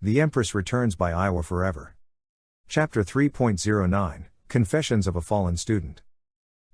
The Empress returns by Iowa forever. Chapter 3.09 Confessions of a Fallen Student.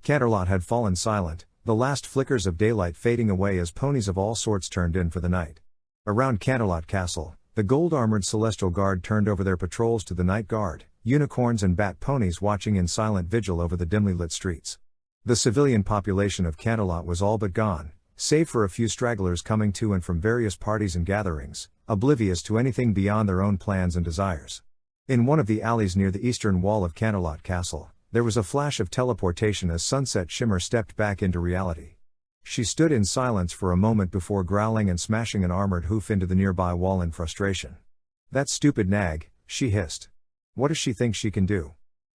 Canterlot had fallen silent, the last flickers of daylight fading away as ponies of all sorts turned in for the night. Around Canterlot Castle, the gold-armored Celestial Guard turned over their patrols to the Night Guard, unicorns and bat ponies watching in silent vigil over the dimly lit streets. The civilian population of Canterlot was all but gone, save for a few stragglers coming to and from various parties and gatherings, oblivious to anything beyond their own plans and desires. In one of the alleys near the eastern wall of Canterlot Castle, there was a flash of teleportation as Sunset Shimmer stepped back into reality. She stood in silence for a moment before growling and smashing an armored hoof into the nearby wall in frustration. "That stupid nag," she hissed. "What does she think she can do?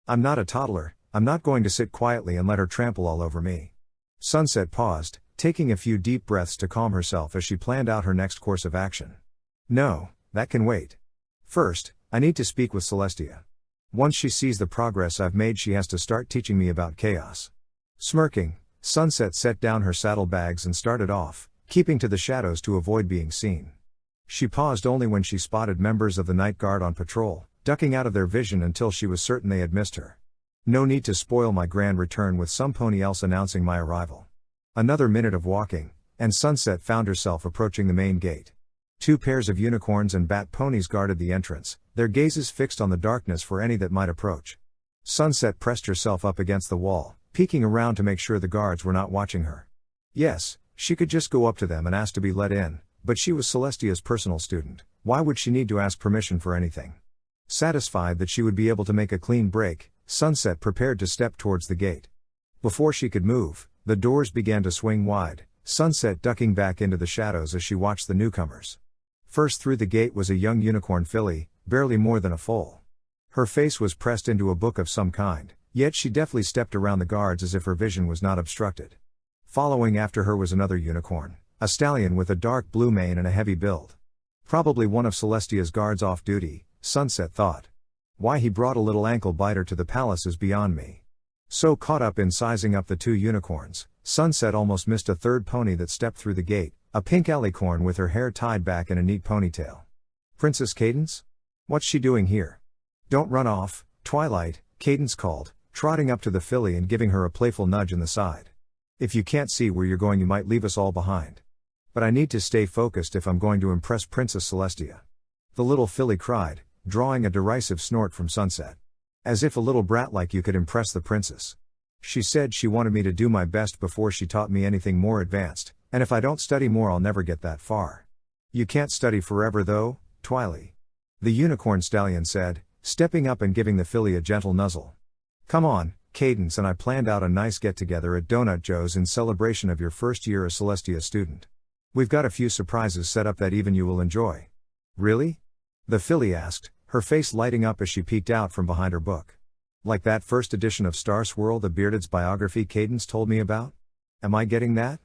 I'm not a toddler, I'm not going to sit quietly and let her trample all over me." Sunset paused, taking a few deep breaths to calm herself as she planned out her next course of action. "No, that can wait. First, I need to speak with Celestia. Once she sees the progress I've made, she has to start teaching me about chaos." Smirking, Sunset set down her saddlebags and started off, keeping to the shadows to avoid being seen. She paused only when she spotted members of the Night Guard on patrol, ducking out of their vision until she was certain they had missed her. No need to spoil my grand return with some pony else announcing my arrival. Another minute of walking, and Sunset found herself approaching the main gate. 2 pairs of unicorns and bat ponies guarded the entrance, their gazes fixed on the darkness for any that might approach. Sunset pressed herself up against the wall, peeking around to make sure the guards were not watching her. Yes, she could just go up to them and ask to be let in, but she was Celestia's personal student. Why would she need to ask permission for anything? Satisfied that she would be able to make a clean break, Sunset prepared to step towards the gate. Before she could move, the doors began to swing wide, Sunset ducking back into the shadows as she watched the newcomers. First through the gate was a young unicorn filly, barely more than a foal. Her face was pressed into a book of some kind, yet she deftly stepped around the guards as if her vision was not obstructed. Following after her was another unicorn, a stallion with a dark blue mane and a heavy build. Probably one of Celestia's guards off duty, Sunset thought. Why he brought a little ankle biter to the palace is beyond me. So caught up in sizing up the 2 unicorns, Sunset almost missed a third pony that stepped through the gate, a pink alicorn with her hair tied back in a neat ponytail. "Princess Cadence? What's she doing here?" "Don't run off, Twilight," Cadence called, trotting up to the filly and giving her a playful nudge in the side. "If you can't see where you're going, you might leave us all behind." "But I need to stay focused if I'm going to impress Princess Celestia," the little filly cried, drawing a derisive snort from Sunset. "As if a little brat like you could impress the princess. She said she wanted me to do my best before she taught me anything more advanced, and if I don't study more I'll never get that far." "You can't study forever though, Twily," the unicorn stallion said, stepping up and giving the filly a gentle nuzzle. "Come on, Cadence and I planned out a nice get-together at Donut Joe's in celebration of your first year as Celestia student. We've got a few surprises set up that even you will enjoy." "Really?" the filly asked, her face lighting up as she peeked out from behind her book. "Like that first edition of Star Swirl, the Bearded's biography Cadence told me about? Am I getting that?"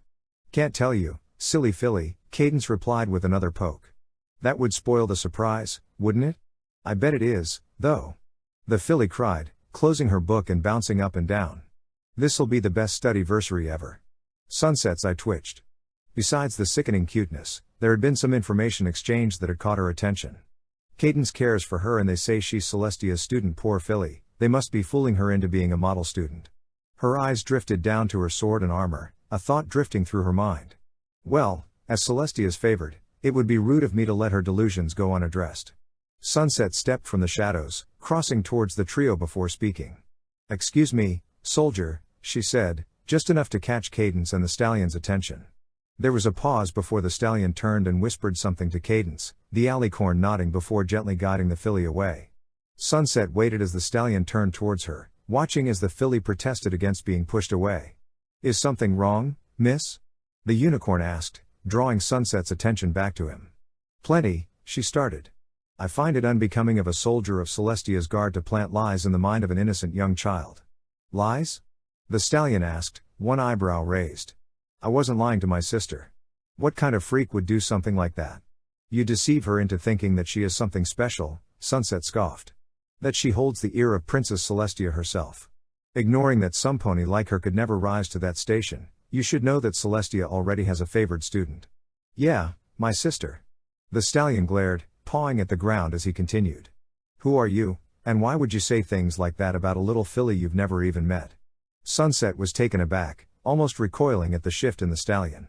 "Can't tell you, silly filly," Cadence replied with another poke. "That would spoil the surprise, wouldn't it?" "I bet it is, though," the filly cried, closing her book and bouncing up and down. "This'll be the best study-versary ever." Sunset's eye twitched. Besides the sickening cuteness, there had been some information exchanged that had caught her attention. "Cadence cares for her and they say she's Celestia's student. Poor filly, they must be fooling her into being a model student." Her eyes drifted down to her sword and armor, a thought drifting through her mind. "Well, as Celestia's favored, it would be rude of me to let her delusions go unaddressed." Sunset stepped from the shadows, crossing towards the trio before speaking. "Excuse me, soldier," she said, just enough to catch Cadence and the stallion's attention. There was a pause before the stallion turned and whispered something to Cadence, the alicorn nodding before gently guiding the filly away. Sunset waited as the stallion turned towards her, watching as the filly protested against being pushed away. "Is something wrong, miss?" the unicorn asked, drawing Sunset's attention back to him. "Plenty," she started. "I find it unbecoming of a soldier of Celestia's guard to plant lies in the mind of an innocent young child." "Lies?" the stallion asked, one eyebrow raised. "I wasn't lying to my sister. What kind of freak would do something like that?" "You deceive her into thinking that she is something special," Sunset scoffed. "That she holds the ear of Princess Celestia herself. Ignoring that some pony like her could never rise to that station, you should know that Celestia already has a favored student." "Yeah, my sister." The stallion glared, pawing at the ground as he continued. Who are you, and why would you say things like that about a little filly you've never even met? Sunset was taken aback, almost recoiling at the shift in the stallion.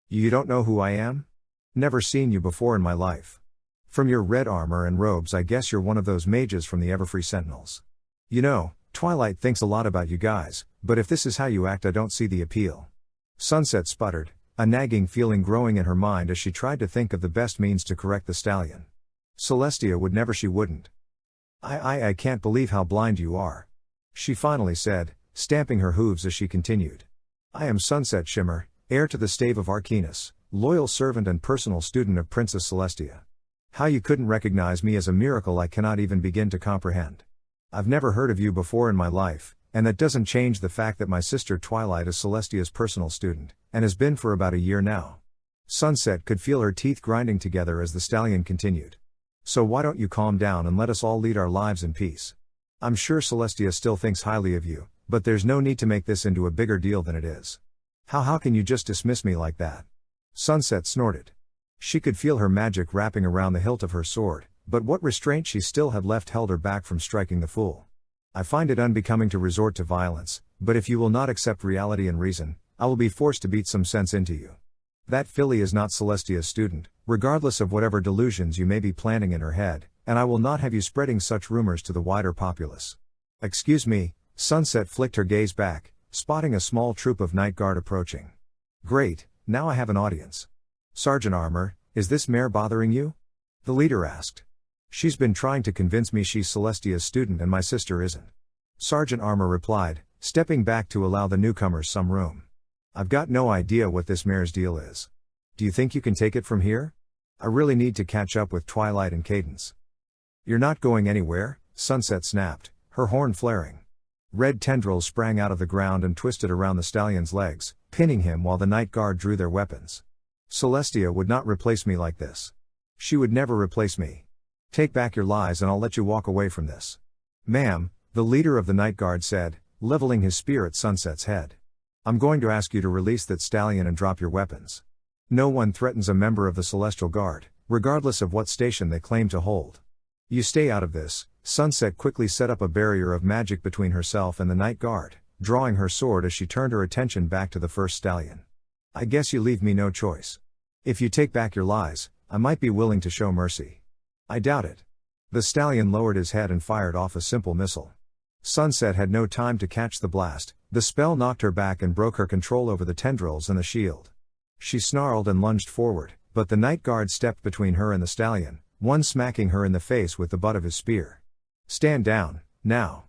You don't know who I am? Never seen you before in my life. From your red armor and robes I guess you're one of those mages from the Everfree Sentinels. You know, Twilight thinks a lot about you guys, but if this is how you act I don't see the appeal. Sunset sputtered, a nagging feeling growing in her mind as she tried to think of the best means to correct the stallion. Celestia would never, she wouldn't. I can't believe how blind you are. She finally said, stamping her hooves as she continued. I am Sunset Shimmer, heir to the stave of Arcanus, loyal servant and personal student of Princess Celestia. How you couldn't recognize me is a miracle I cannot even begin to comprehend. I've never heard of you before in my life, and that doesn't change the fact that my sister Twilight is Celestia's personal student, and has been for about a year now. Sunset could feel her teeth grinding together as the stallion continued. So why don't you calm down and let us all lead our lives in peace? I'm sure Celestia still thinks highly of you, but there's no need to make this into a bigger deal than it is. How can you just dismiss me like that? Sunset snorted. She could feel her magic wrapping around the hilt of her sword, but what restraint she still had left held her back from striking the fool. I find it unbecoming to resort to violence, but if you will not accept reality and reason, I will be forced to beat some sense into you. That filly is not Celestia's student, regardless of whatever delusions you may be planting in her head, and I will not have you spreading such rumors to the wider populace. Excuse me, Sunset flicked her gaze back, spotting a small troop of night guard approaching. Great, now I have an audience. Sergeant Armor, is this mare bothering you? The leader asked. She's been trying to convince me she's Celestia's student and my sister isn't. Sergeant Armor replied, stepping back to allow the newcomers some room. I've got no idea what this mare's deal is. Do you think you can take it from here? I really need to catch up with Twilight and Cadence. You're not going anywhere, Sunset snapped, her horn flaring. Red tendrils sprang out of the ground and twisted around the stallion's legs, pinning him while the night guard drew their weapons. Celestia would not replace me like this. She would never replace me. Take back your lies and I'll let you walk away from this. Ma'am, the leader of the night guard said, leveling his spear at Sunset's head. I'm going to ask you to release that stallion and drop your weapons. No one threatens a member of the Celestial Guard, regardless of what station they claim to hold. You stay out of this. Sunset quickly set up a barrier of magic between herself and the night guard, drawing her sword as she turned her attention back to the first stallion. I guess you leave me no choice. If you take back your lies, I might be willing to show mercy. I doubt it. The stallion lowered his head and fired off a simple missile. Sunset had no time to catch the blast. The spell knocked her back and broke her control over the tendrils and the shield. She snarled and lunged forward, but the night guard stepped between her and the stallion, one smacking her in the face with the butt of his spear. Stand down, now.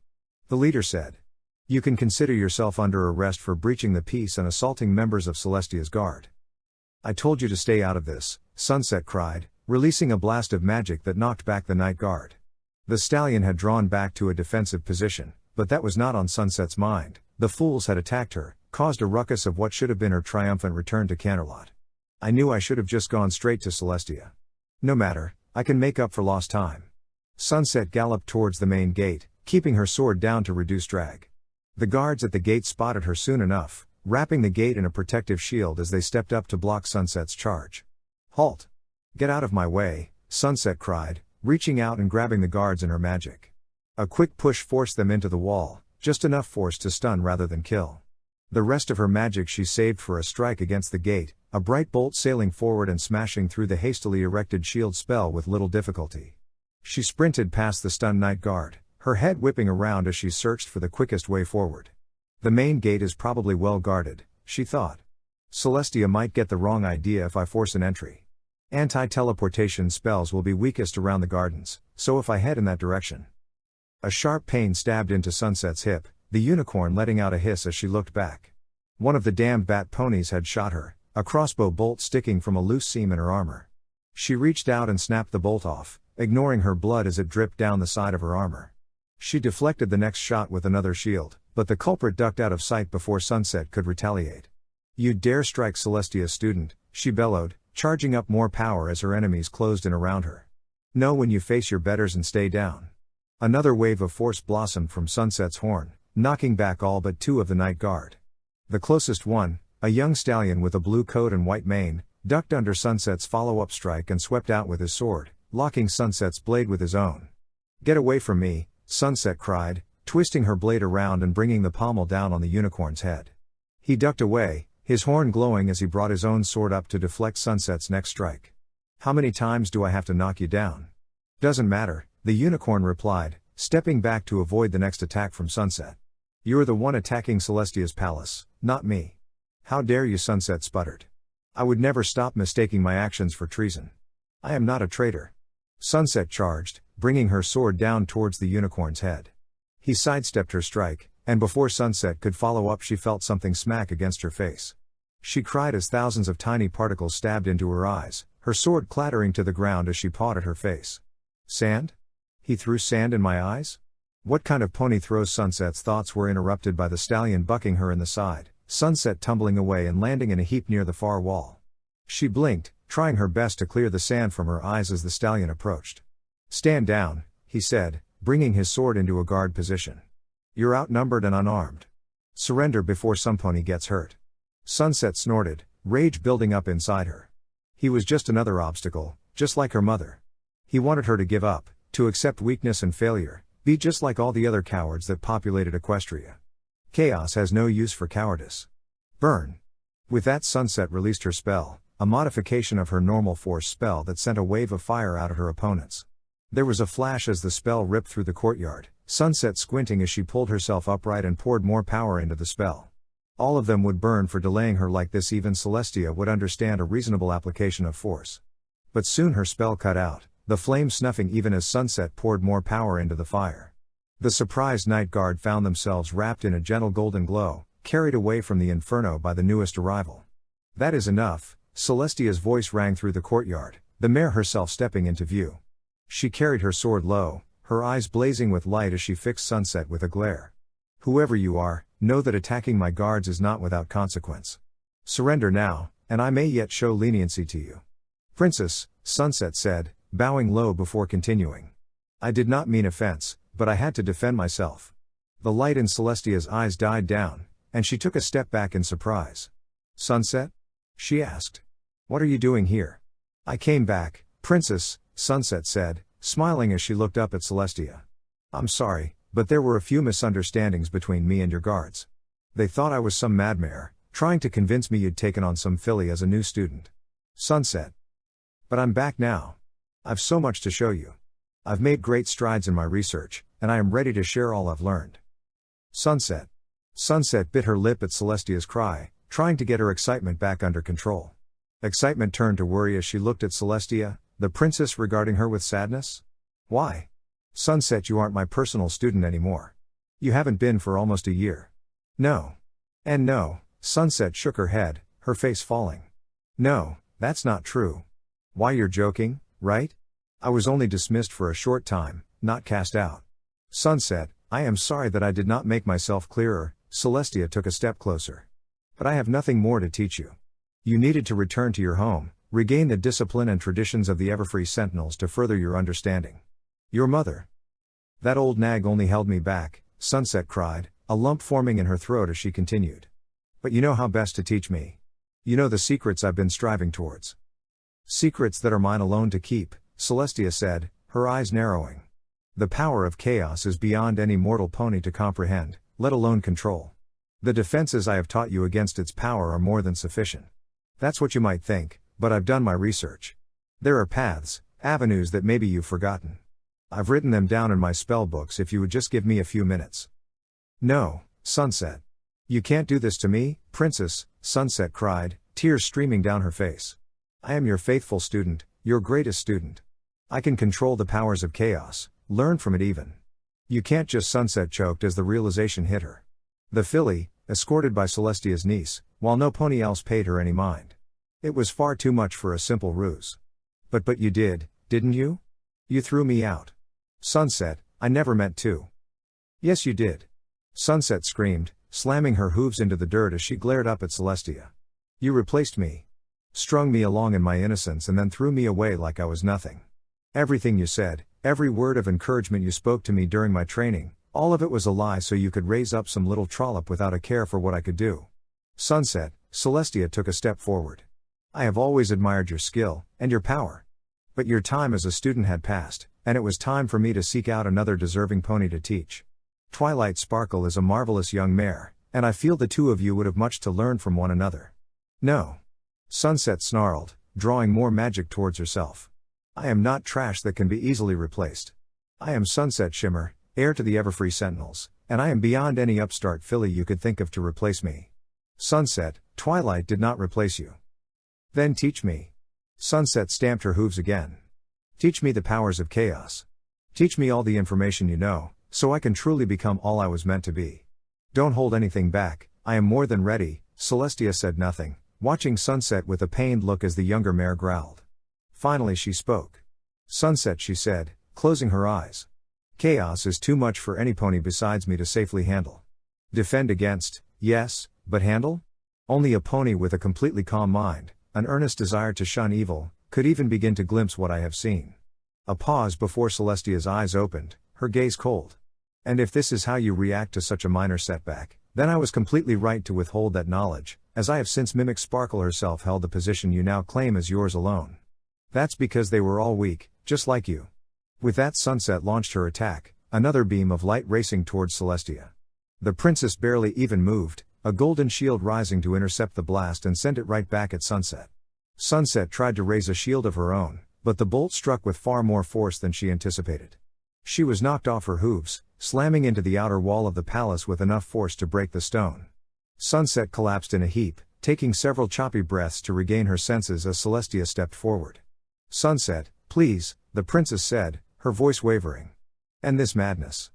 The leader said. You can consider yourself under arrest for breaching the peace and assaulting members of Celestia's guard. I told you to stay out of this, Sunset cried, releasing a blast of magic that knocked back the night guard. The stallion had drawn back to a defensive position, but that was not on Sunset's mind. The fools had attacked her, caused a ruckus of what should have been her triumphant return to Canterlot. I knew I should have just gone straight to Celestia. No matter, I can make up for lost time. Sunset galloped towards the main gate, keeping her sword down to reduce drag. The guards at the gate spotted her soon enough, wrapping the gate in a protective shield as they stepped up to block Sunset's charge. Halt! Get out of my way, Sunset cried, reaching out and grabbing the guards in her magic. A quick push forced them into the wall, just enough force to stun rather than kill. The rest of her magic she saved for a strike against the gate, a bright bolt sailing forward and smashing through the hastily erected shield spell with little difficulty. She sprinted past the stunned night guard, her head whipping around as she searched for the quickest way forward. The main gate is probably well guarded, she thought. Celestia might get the wrong idea if I force an entry. Anti-teleportation spells will be weakest around the gardens, so if I head in that direction. A sharp pain stabbed into Sunset's hip, the unicorn letting out a hiss as she looked back. One of the damned bat ponies had shot her, a crossbow bolt sticking from a loose seam in her armor. She reached out and snapped the bolt off, ignoring her blood as it dripped down the side of her armor. She deflected the next shot with another shield, but the culprit ducked out of sight before Sunset could retaliate. You dare strike Celestia's student, she bellowed, charging up more power as her enemies closed in around her. Know when you face your betters and stay down. Another wave of force blossomed from Sunset's horn, knocking back all but two of the night guard. The closest one, a young stallion with a blue coat and white mane, ducked under Sunset's follow-up strike and swept out with his sword, locking Sunset's blade with his own. "Get away from me," Sunset cried, twisting her blade around and bringing the pommel down on the unicorn's head. He ducked away, his horn glowing as he brought his own sword up to deflect Sunset's next strike. "How many times do I have to knock you down?" "Doesn't matter," the unicorn replied, stepping back to avoid the next attack from Sunset. "You're the one attacking Celestia's palace, not me." "How dare you," Sunset sputtered. "I would never stop mistaking my actions for treason. I am not a traitor." Sunset charged, bringing her sword down towards the unicorn's head. He sidestepped her strike, and before Sunset could follow up she felt something smack against her face. She cried as thousands of tiny particles stabbed into her eyes, her sword clattering to the ground as she pawed at her face. "Sand? He threw sand in my eyes? What kind of pony throws?" Sunset's thoughts were interrupted by the stallion bucking her in the side, Sunset tumbling away and landing in a heap near the far wall. She blinked, trying her best to clear the sand from her eyes as the stallion approached. "Stand down," he said, bringing his sword into a guard position. "You're outnumbered and unarmed. Surrender before some pony gets hurt." Sunset snorted, rage building up inside her. He was just another obstacle, just like her mother. He wanted her to give up, to accept weakness and failure, be just like all the other cowards that populated Equestria. Chaos has no use for cowardice. Burn. With that, Sunset released her spell, a modification of her normal force spell that sent a wave of fire out at her opponents. There was a flash as the spell ripped through the courtyard, Sunset squinting as she pulled herself upright and poured more power into the spell. All of them would burn for delaying her like this. Even Celestia would understand a reasonable application of force. But soon her spell cut out, the flame snuffing even as Sunset poured more power into the fire. The surprised night guard found themselves wrapped in a gentle golden glow, carried away from the inferno by the newest arrival. "That is enough," Celestia's voice rang through the courtyard, the mare herself stepping into view. She carried her sword low, her eyes blazing with light as she fixed Sunset with a glare. "Whoever you are, know that attacking my guards is not without consequence. Surrender now, and I may yet show leniency to you." "Princess," Sunset said, bowing low before continuing. "I did not mean offense, but I had to defend myself." The light in Celestia's eyes died down, and she took a step back in surprise. "Sunset?" she asked. "What are you doing here?" "I came back, Princess," Sunset said, smiling as she looked up at Celestia. "I'm sorry, but there were a few misunderstandings between me and your guards. They thought I was some madmare, trying to convince me you'd taken on some filly as a new student." Sunset. "But I'm back now. I've so much to show you. I've made great strides in my research, and I am ready to share all I've learned." Sunset. Sunset bit her lip at Celestia's cry, trying to get her excitement back under control. Excitement turned to worry as she looked at Celestia, the princess regarding her with sadness. "Why?" "Sunset, you aren't my personal student anymore. You haven't been for almost a year." "No. And no," Sunset shook her head, her face falling. "No, that's not true." "Why, you're joking, right? I was only dismissed for a short time, not cast out." "Sunset, I am sorry that I did not make myself clearer." Celestia took a step closer. "But I have nothing more to teach you. You needed to return to your home, regain the discipline and traditions of the Everfree Sentinels to further your understanding. Your mother. That old nag only held me back," Sunset cried, a lump forming in her throat as she continued. "But you know how best to teach me. You know the secrets I've been striving towards." "Secrets that are mine alone to keep," Celestia said, her eyes narrowing. "The power of chaos is beyond any mortal pony to comprehend, let alone control. The defenses I have taught you against its power are more than sufficient. That's what you might think, but I've done my research. There are paths, avenues that maybe you've forgotten. I've written them down in my spell books if you would just give me a few minutes." "No, Sunset. You can't do this to me, Princess," Sunset cried, tears streaming down her face. "I am your faithful student, your greatest student. I can control the powers of chaos, learn from it even." "You can't just," Sunset choked as the realization hit her. The filly, escorted by Celestia's niece, while no pony else paid her any mind. It was far too much for a simple ruse. But you didn't you? You threw me out." "Sunset, I never meant to." "Yes you did." Sunset screamed, slamming her hooves into the dirt as she glared up at Celestia. "You replaced me. Strung me along in my innocence and then threw me away like I was nothing. Everything you said, every word of encouragement you spoke to me during my training, all of it was a lie so you could raise up some little trollop without a care for what I could do." "Sunset," Celestia took a step forward. "I have always admired your skill, and your power. But your time as a student had passed, and it was time for me to seek out another deserving pony to teach. Twilight Sparkle is a marvelous young mare, and I feel the two of you would have much to learn from one another. No. Sunset snarled, drawing more magic towards herself. I am not trash that can be easily replaced. I am Sunset Shimmer, heir to the Everfree Sentinels, and I am beyond any upstart filly you could think of to replace me. Sunset, Twilight did not replace you. Then teach me. Sunset stamped her hooves again. Teach me the powers of chaos. Teach me all the information you know, so I can truly become all I was meant to be. Don't hold anything back, I am more than ready. Celestia said nothing, watching Sunset with a pained look as the younger mare growled. Finally she spoke. Sunset, she said, closing her eyes. Chaos is too much for any pony besides me to safely handle. Defend against, yes, but handle? Only a pony with a completely calm mind, an earnest desire to shun evil, could even begin to glimpse what I have seen. A pause before Celestia's eyes opened, her gaze cold. And if this is how you react to such a minor setback, then I was completely right to withhold that knowledge, as I have since Mimic Sparkle herself held the position you now claim as yours alone. That's because they were all weak, just like you. With that, Sunset launched her attack, another beam of light racing towards Celestia. The princess barely even moved, a golden shield rising to intercept the blast and send it right back at Sunset. Sunset tried to raise a shield of her own, but the bolt struck with far more force than she anticipated. She was knocked off her hooves, slamming into the outer wall of the palace with enough force to break the stone. Sunset collapsed in a heap, taking several choppy breaths to regain her senses as Celestia stepped forward. Sunset, please, the princess said, her voice wavering. End this madness.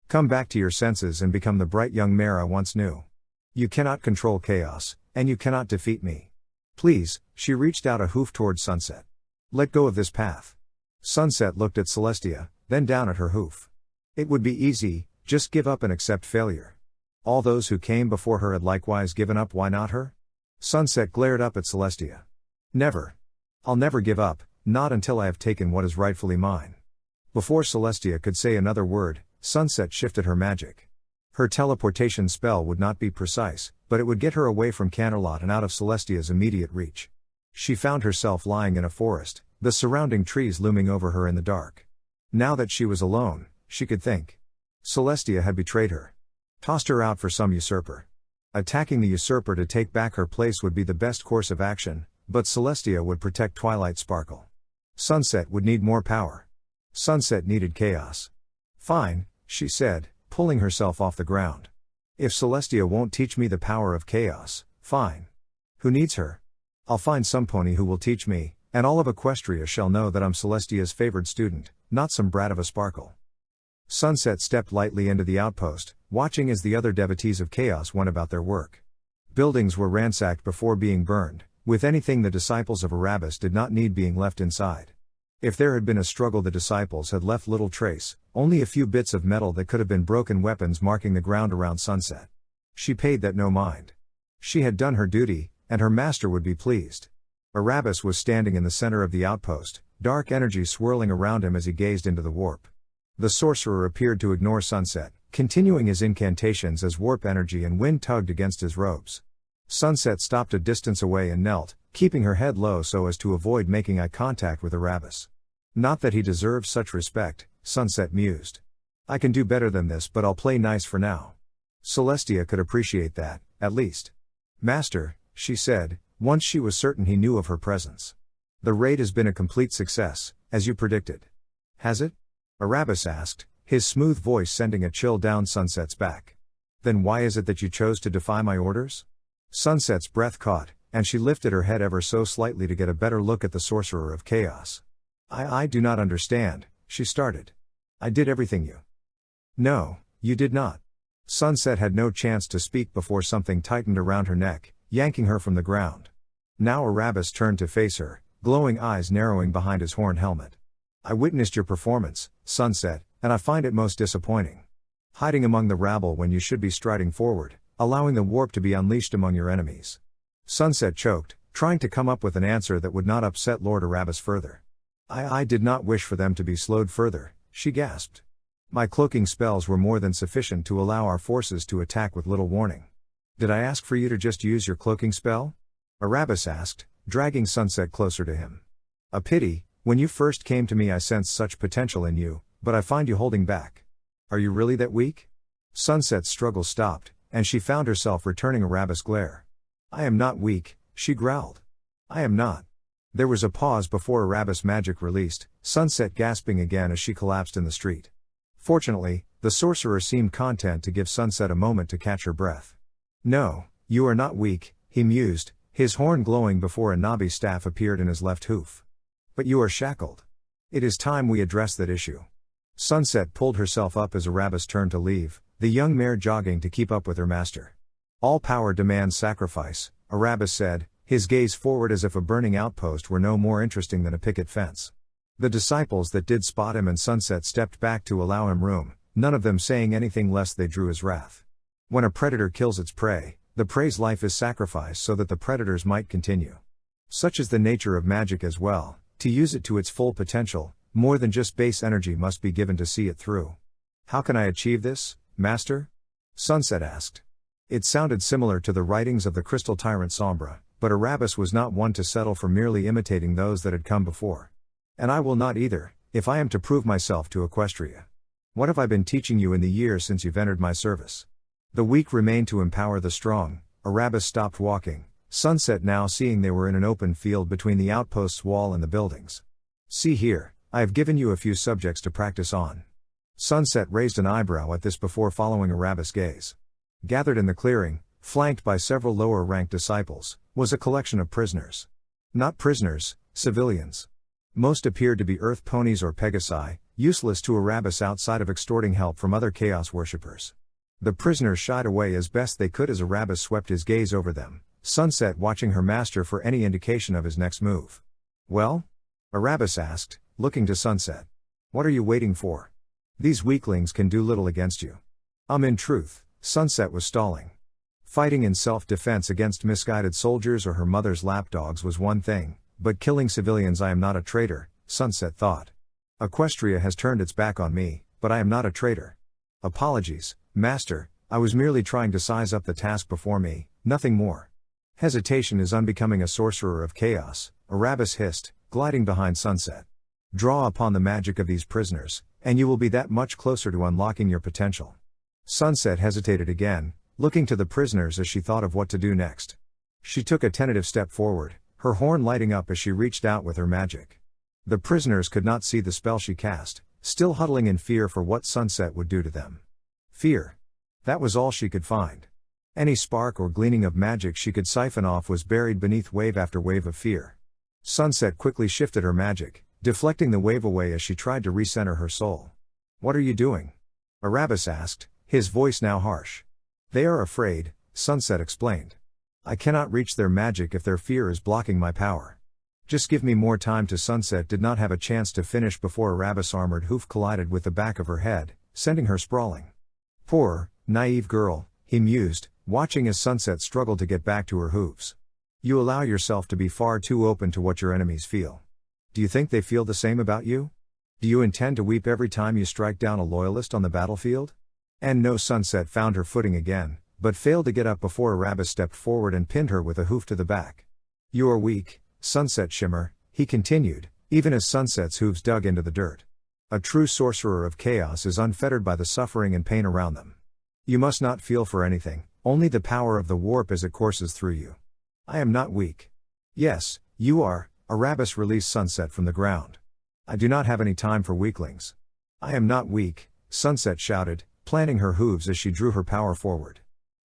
Come back to your senses and become the bright young mare I once knew. You cannot control chaos, and you cannot defeat me. Please, she reached out a hoof towards Sunset. Let go of this path. Sunset looked at Celestia, then down at her hoof. It would be easy, just give up and accept failure. All those who came before her had likewise given up, why not her? Sunset glared up at Celestia. Never. I'll never give up, not until I have taken what is rightfully mine. Before Celestia could say another word, Sunset shifted her magic. Her teleportation spell would not be precise, but it would get her away from Canterlot and out of Celestia's immediate reach. She found herself lying in a forest, the surrounding trees looming over her in the dark. Now that she was alone, she could think. Celestia had betrayed her. Tossed her out for some usurper. Attacking the usurper to take back her place would be the best course of action, but Celestia would protect Twilight Sparkle. Sunset would need more power. Sunset needed chaos. Fine, she said, pulling herself off the ground. If Celestia won't teach me the power of chaos, fine. Who needs her? I'll find some pony who will teach me, and all of Equestria shall know that I'm Celestia's favored student, not some brat of a Sparkle. Sunset stepped lightly into the outpost, watching as the other devotees of chaos went about their work. Buildings were ransacked before being burned, with anything the disciples of Erebus did not need being left inside. If there had been a struggle, the disciples had left little trace, only a few bits of metal that could have been broken weapons marking the ground around Sunset. She paid that no mind. She had done her duty, and her master would be pleased. Erebus was standing in the center of the outpost, dark energy swirling around him as he gazed into the warp. The sorcerer appeared to ignore Sunset, continuing his incantations as warp energy and wind tugged against his robes. Sunset stopped a distance away and knelt, keeping her head low so as to avoid making eye contact with Erebus. Not that he deserved such respect, Sunset mused. I can do better than this, but I'll play nice for now. Celestia could appreciate that, at least. Master, she said, once she was certain he knew of her presence. The raid has been a complete success, as you predicted. Has it? Erebus asked, his smooth voice sending a chill down Sunset's back. Then why is it that you chose to defy my orders? Sunset's breath caught, and she lifted her head ever so slightly to get a better look at the sorcerer of chaos. I do not understand, she started. I did everything you. No, you did not. Sunset had no chance to speak before something tightened around her neck, yanking her from the ground. Now Erebus turned to face her, glowing eyes narrowing behind his horn helmet. I witnessed your performance, Sunset, and I find it most disappointing. Hiding among the rabble when you should be striding forward, allowing the warp to be unleashed among your enemies. Sunset choked, trying to come up with an answer that would not upset Lord Erebus further. I did not wish for them to be slowed further, she gasped. My cloaking spells were more than sufficient to allow our forces to attack with little warning. Did I ask for you to just use your cloaking spell? Erebus asked, dragging Sunset closer to him. A pity, When you first came to me I sensed such potential in you, but I find you holding back. Are you really that weak? Sunset's struggle stopped, and she found herself returning Erebus' glare. I am not weak, she growled. I am not. There was a pause before Erebus' magic released, Sunset gasping again as she collapsed in the street. Fortunately, the sorcerer seemed content to give Sunset a moment to catch her breath. No, you are not weak, he mused, his horn glowing before a knobby staff appeared in his left hoof. But you are shackled. It is time we address that issue. Sunset pulled herself up as Erebus turned to leave, the young mare jogging to keep up with her master. All power demands sacrifice, Erebus said, his gaze forward as if a burning outpost were no more interesting than a picket fence. The disciples that did spot him and Sunset stepped back to allow him room, none of them saying anything lest they drew his wrath. When a predator kills its prey, the prey's life is sacrificed so that the predators might continue. Such is the nature of magic as well, to use it to its full potential, more than just base energy must be given to see it through. How can I achieve this, Master? Sunset asked. It sounded similar to the writings of the crystal tyrant Sombra, but Erebus was not one to settle for merely imitating those that had come before. And I will not either, if I am to prove myself to Equestria. What have I been teaching you in the years since you've entered my service? The weak remain to empower the strong. Erebus stopped walking, Sunset now seeing they were in an open field between the outpost's wall and the buildings. See here, I have given you a few subjects to practice on. Sunset raised an eyebrow at this before following Erebus' gaze. Gathered in the clearing, flanked by several lower-ranked disciples, was a collection of prisoners. Not prisoners, civilians. Most appeared to be earth ponies or pegasi, useless to Erebus outside of extorting help from other chaos worshippers. The prisoners shied away as best they could as Erebus swept his gaze over them, Sunset watching her master for any indication of his next move. Well? Erebus asked, looking to Sunset. What are you waiting for? These weaklings can do little against you. In truth, Sunset was stalling. Fighting in self-defense against misguided soldiers or her mother's lapdogs was one thing, but killing civilians I am not a traitor, Sunset thought. Equestria has turned its back on me, but I am not a traitor. Apologies, Master, I was merely trying to size up the task before me, nothing more. Hesitation is unbecoming a sorcerer of chaos, Erebus hissed, gliding behind Sunset. Draw upon the magic of these prisoners, and you will be that much closer to unlocking your potential. Sunset hesitated again, looking to the prisoners as she thought of what to do next. She took a tentative step forward, her horn lighting up as she reached out with her magic. The prisoners could not see the spell she cast, still huddling in fear for what Sunset would do to them. Fear. That was all she could find. Any spark or gleaning of magic she could siphon off was buried beneath wave after wave of fear. Sunset quickly shifted her magic, deflecting the wave away as she tried to recenter her soul. What are you doing? Erebus asked, his voice now harsh. They are afraid, Sunset explained. I cannot reach their magic if their fear is blocking my power. Just give me more time to Sunset did not have a chance to finish before Erebus' armored hoof collided with the back of her head, sending her sprawling. Poor, naive girl, he mused, watching as Sunset struggled to get back to her hooves. You allow yourself to be far too open to what your enemies feel. Do you think they feel the same about you? Do you intend to weep every time you strike down a loyalist on the battlefield? And no, Sunset found her footing again, but failed to get up before Erebus stepped forward and pinned her with a hoof to the back. You are weak, Sunset Shimmer, he continued, even as Sunset's hooves dug into the dirt. A true sorcerer of chaos is unfettered by the suffering and pain around them. You must not feel for anything, only the power of the warp as it courses through you. I am not weak. Yes, you are, Erebus released Sunset from the ground. I do not have any time for weaklings. I am not weak, Sunset shouted, planting her hooves as she drew her power forward.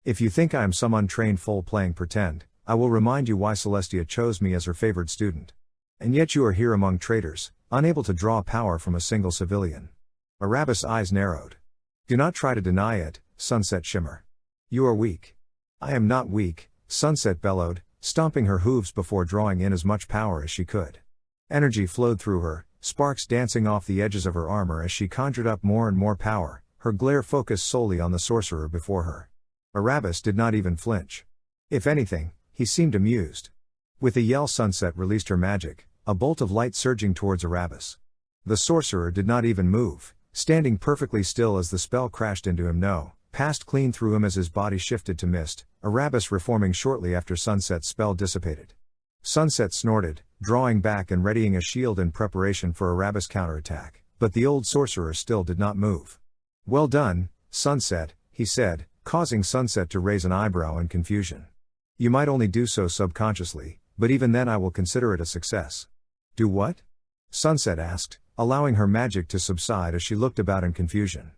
If you think I am some untrained foal playing pretend, I will remind you why Celestia chose me as her favored student. And yet you are here among traitors, unable to draw power from a single civilian. Erebus' eyes narrowed. Do not try to deny it, Sunset Shimmer. You are weak. I am not weak, Sunset bellowed, stomping her hooves before drawing in as much power as she could. Energy flowed through her, sparks dancing off the edges of her armor as she conjured up more and more power, her glare focused solely on the sorcerer before her. Erebus did not even flinch. If anything, he seemed amused. With a yell, Sunset released her magic, a bolt of light surging towards Erebus. The sorcerer did not even move, standing perfectly still as the spell crashed into him. Passed clean through him as his body shifted to mist, Erebus reforming shortly after Sunset's spell dissipated. Sunset snorted, drawing back and readying a shield in preparation for Erebus counterattack, but the old sorcerer still did not move. "Well done, Sunset," he said, causing Sunset to raise an eyebrow in confusion. "You might only do so subconsciously, but even then I will consider it a success." "Do what?" Sunset asked, allowing her magic to subside as she looked about in confusion.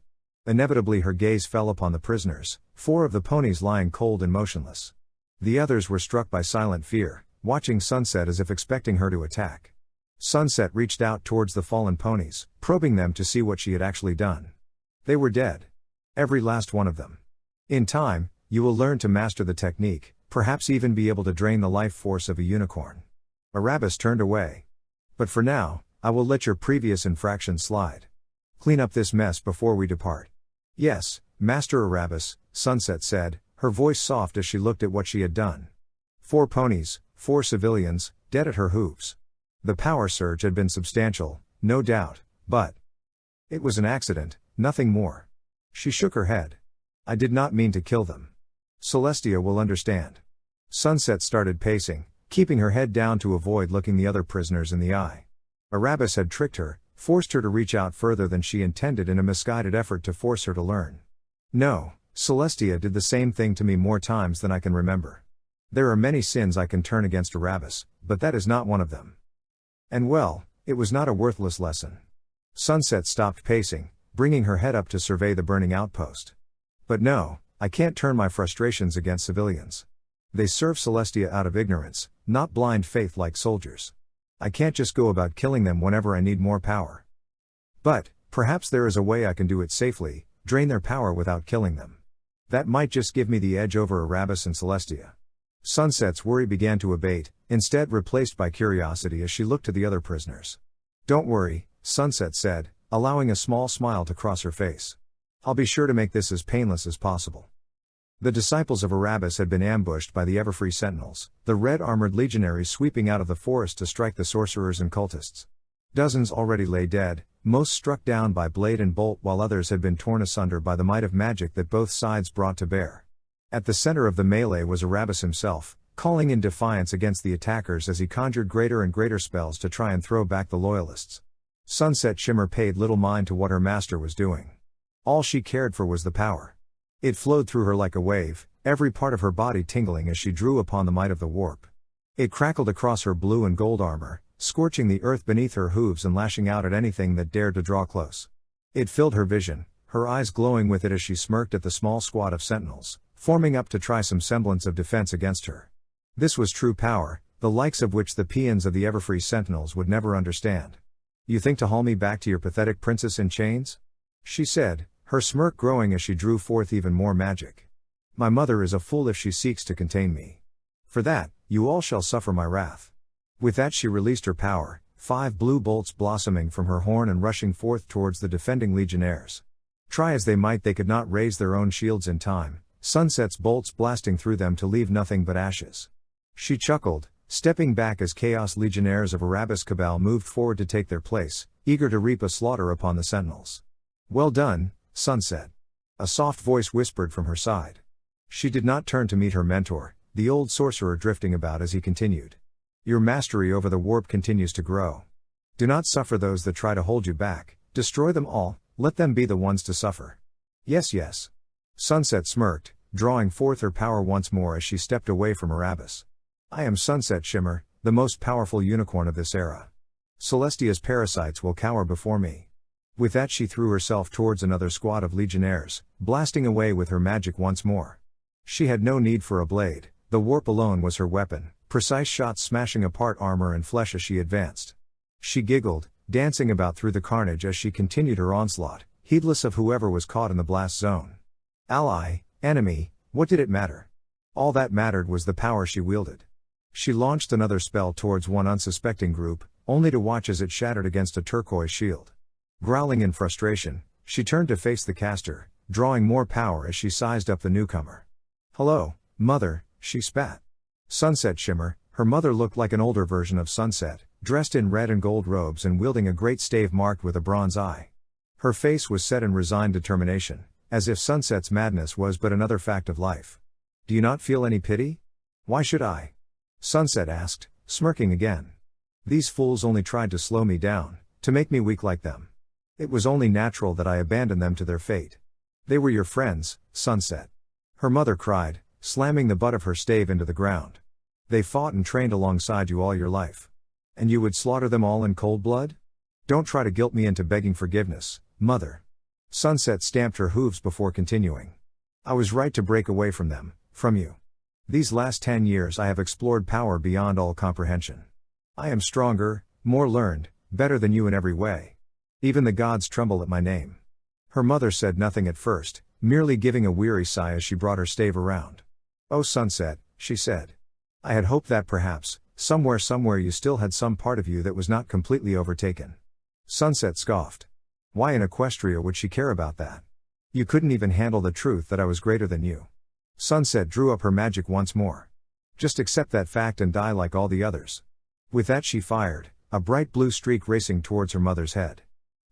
Inevitably her gaze fell upon the prisoners, 4 of the ponies lying cold and motionless. The others were struck by silent fear, watching Sunset as if expecting her to attack. Sunset reached out towards the fallen ponies, probing them to see what she had actually done. They were dead. Every last one of them. "In time, you will learn to master the technique, perhaps even be able to drain the life force of a unicorn." Erebus turned away. "But for now, I will let your previous infraction slide. Clean up this mess before we depart." "Yes, Master Erebus," Sunset said, her voice soft as she looked at what she had done. 4 ponies, 4 civilians, dead at her hooves. The power surge had been substantial, no doubt, but it was an accident, nothing more. She shook her head. "I did not mean to kill them. Celestia will understand." Sunset started pacing, keeping her head down to avoid looking the other prisoners in the eye. Erebus had tricked her, forced her to reach out further than she intended in a misguided effort to force her to learn. "No, Celestia did the same thing to me more times than I can remember. There are many sins I can turn against Erebus, but that is not one of them." And well, it was not a worthless lesson. Sunset stopped pacing, bringing her head up to survey the burning outpost. "But no, I can't turn my frustrations against civilians. They serve Celestia out of ignorance, not blind faith like soldiers. I can't just go about killing them whenever I need more power. But, perhaps there is a way I can do it safely, drain their power without killing them. That might just give me the edge over Erebus and Celestia." Sunset's worry began to abate, instead replaced by curiosity as she looked to the other prisoners. "Don't worry," Sunset said, allowing a small smile to cross her face. "I'll be sure to make this as painless as possible." The disciples of Erebus had been ambushed by the Everfree Sentinels, the red-armored legionaries sweeping out of the forest to strike the sorcerers and cultists. Dozens already lay dead, most struck down by blade and bolt while others had been torn asunder by the might of magic that both sides brought to bear. At the center of the melee was Erebus himself, calling in defiance against the attackers as he conjured greater and greater spells to try and throw back the loyalists. Sunset Shimmer paid little mind to what her master was doing. All she cared for was the power. It flowed through her like a wave, every part of her body tingling as she drew upon the might of the warp. It crackled across her blue and gold armor, scorching the earth beneath her hooves and lashing out at anything that dared to draw close. It filled her vision, her eyes glowing with it as she smirked at the small squad of sentinels, forming up to try some semblance of defense against her. This was true power, the likes of which the peons of the Everfree Sentinels would never understand. "You think to haul me back to your pathetic princess in chains?" she said, her smirk growing as she drew forth even more magic. "My mother is a fool if she seeks to contain me. For that, you all shall suffer my wrath." With that she released her power, 5 blue bolts blossoming from her horn and rushing forth towards the defending legionnaires. Try as they might, they could not raise their own shields in time, Sunset's bolts blasting through them to leave nothing but ashes. She chuckled, stepping back as Chaos Legionnaires of Erebus Cabal moved forward to take their place, eager to reap a slaughter upon the sentinels. "Well done, Sunset," a soft voice whispered from her side. She did not turn to meet her mentor, the old sorcerer drifting about as he continued. "Your mastery over the warp continues to grow. Do not suffer those that try to hold you back, destroy them all, let them be the ones to suffer." "Yes, yes." Sunset smirked, drawing forth her power once more as she stepped away from Erebus. "I am Sunset Shimmer, the most powerful unicorn of this era. Celestia's parasites will cower before me." With that she threw herself towards another squad of legionnaires, blasting away with her magic once more. She had no need for a blade, the warp alone was her weapon, precise shots smashing apart armor and flesh as she advanced. She giggled, dancing about through the carnage as she continued her onslaught, heedless of whoever was caught in the blast zone. Ally, enemy, what did it matter? All that mattered was the power she wielded. She launched another spell towards one unsuspecting group, only to watch as it shattered against a turquoise shield. Growling in frustration, she turned to face the caster, drawing more power as she sized up the newcomer. "Hello, mother," she spat. Sunset Shimmer, her mother looked like an older version of Sunset, dressed in red and gold robes and wielding a great stave marked with a bronze eye. Her face was set in resigned determination, as if Sunset's madness was but another fact of life. "Do you not feel any pity?" "Why should I?" Sunset asked, smirking again. These fools only tried to slow me down, to make me weak like them. It was only natural that I abandon them to their fate. They were your friends, Sunset. Her mother cried, slamming the butt of her stave into the ground. They fought and trained alongside you all your life. And you would slaughter them all in cold blood? Don't try to guilt me into begging forgiveness, Mother. Sunset stamped her hooves before continuing. I was right to break away from them, from you. These last 10 years I have explored power beyond all comprehension. I am stronger, more learned, better than you in every way. Even the gods tremble at my name. Her mother said nothing at first, merely giving a weary sigh as she brought her stave around. Oh Sunset, she said. I had hoped that perhaps, somewhere you still had some part of you that was not completely overtaken. Sunset scoffed. Why in Equestria would she care about that? You couldn't even handle the truth that I was greater than you. Sunset drew up her magic once more. Just accept that fact and die like all the others. With that she fired, a bright blue streak racing towards her mother's head.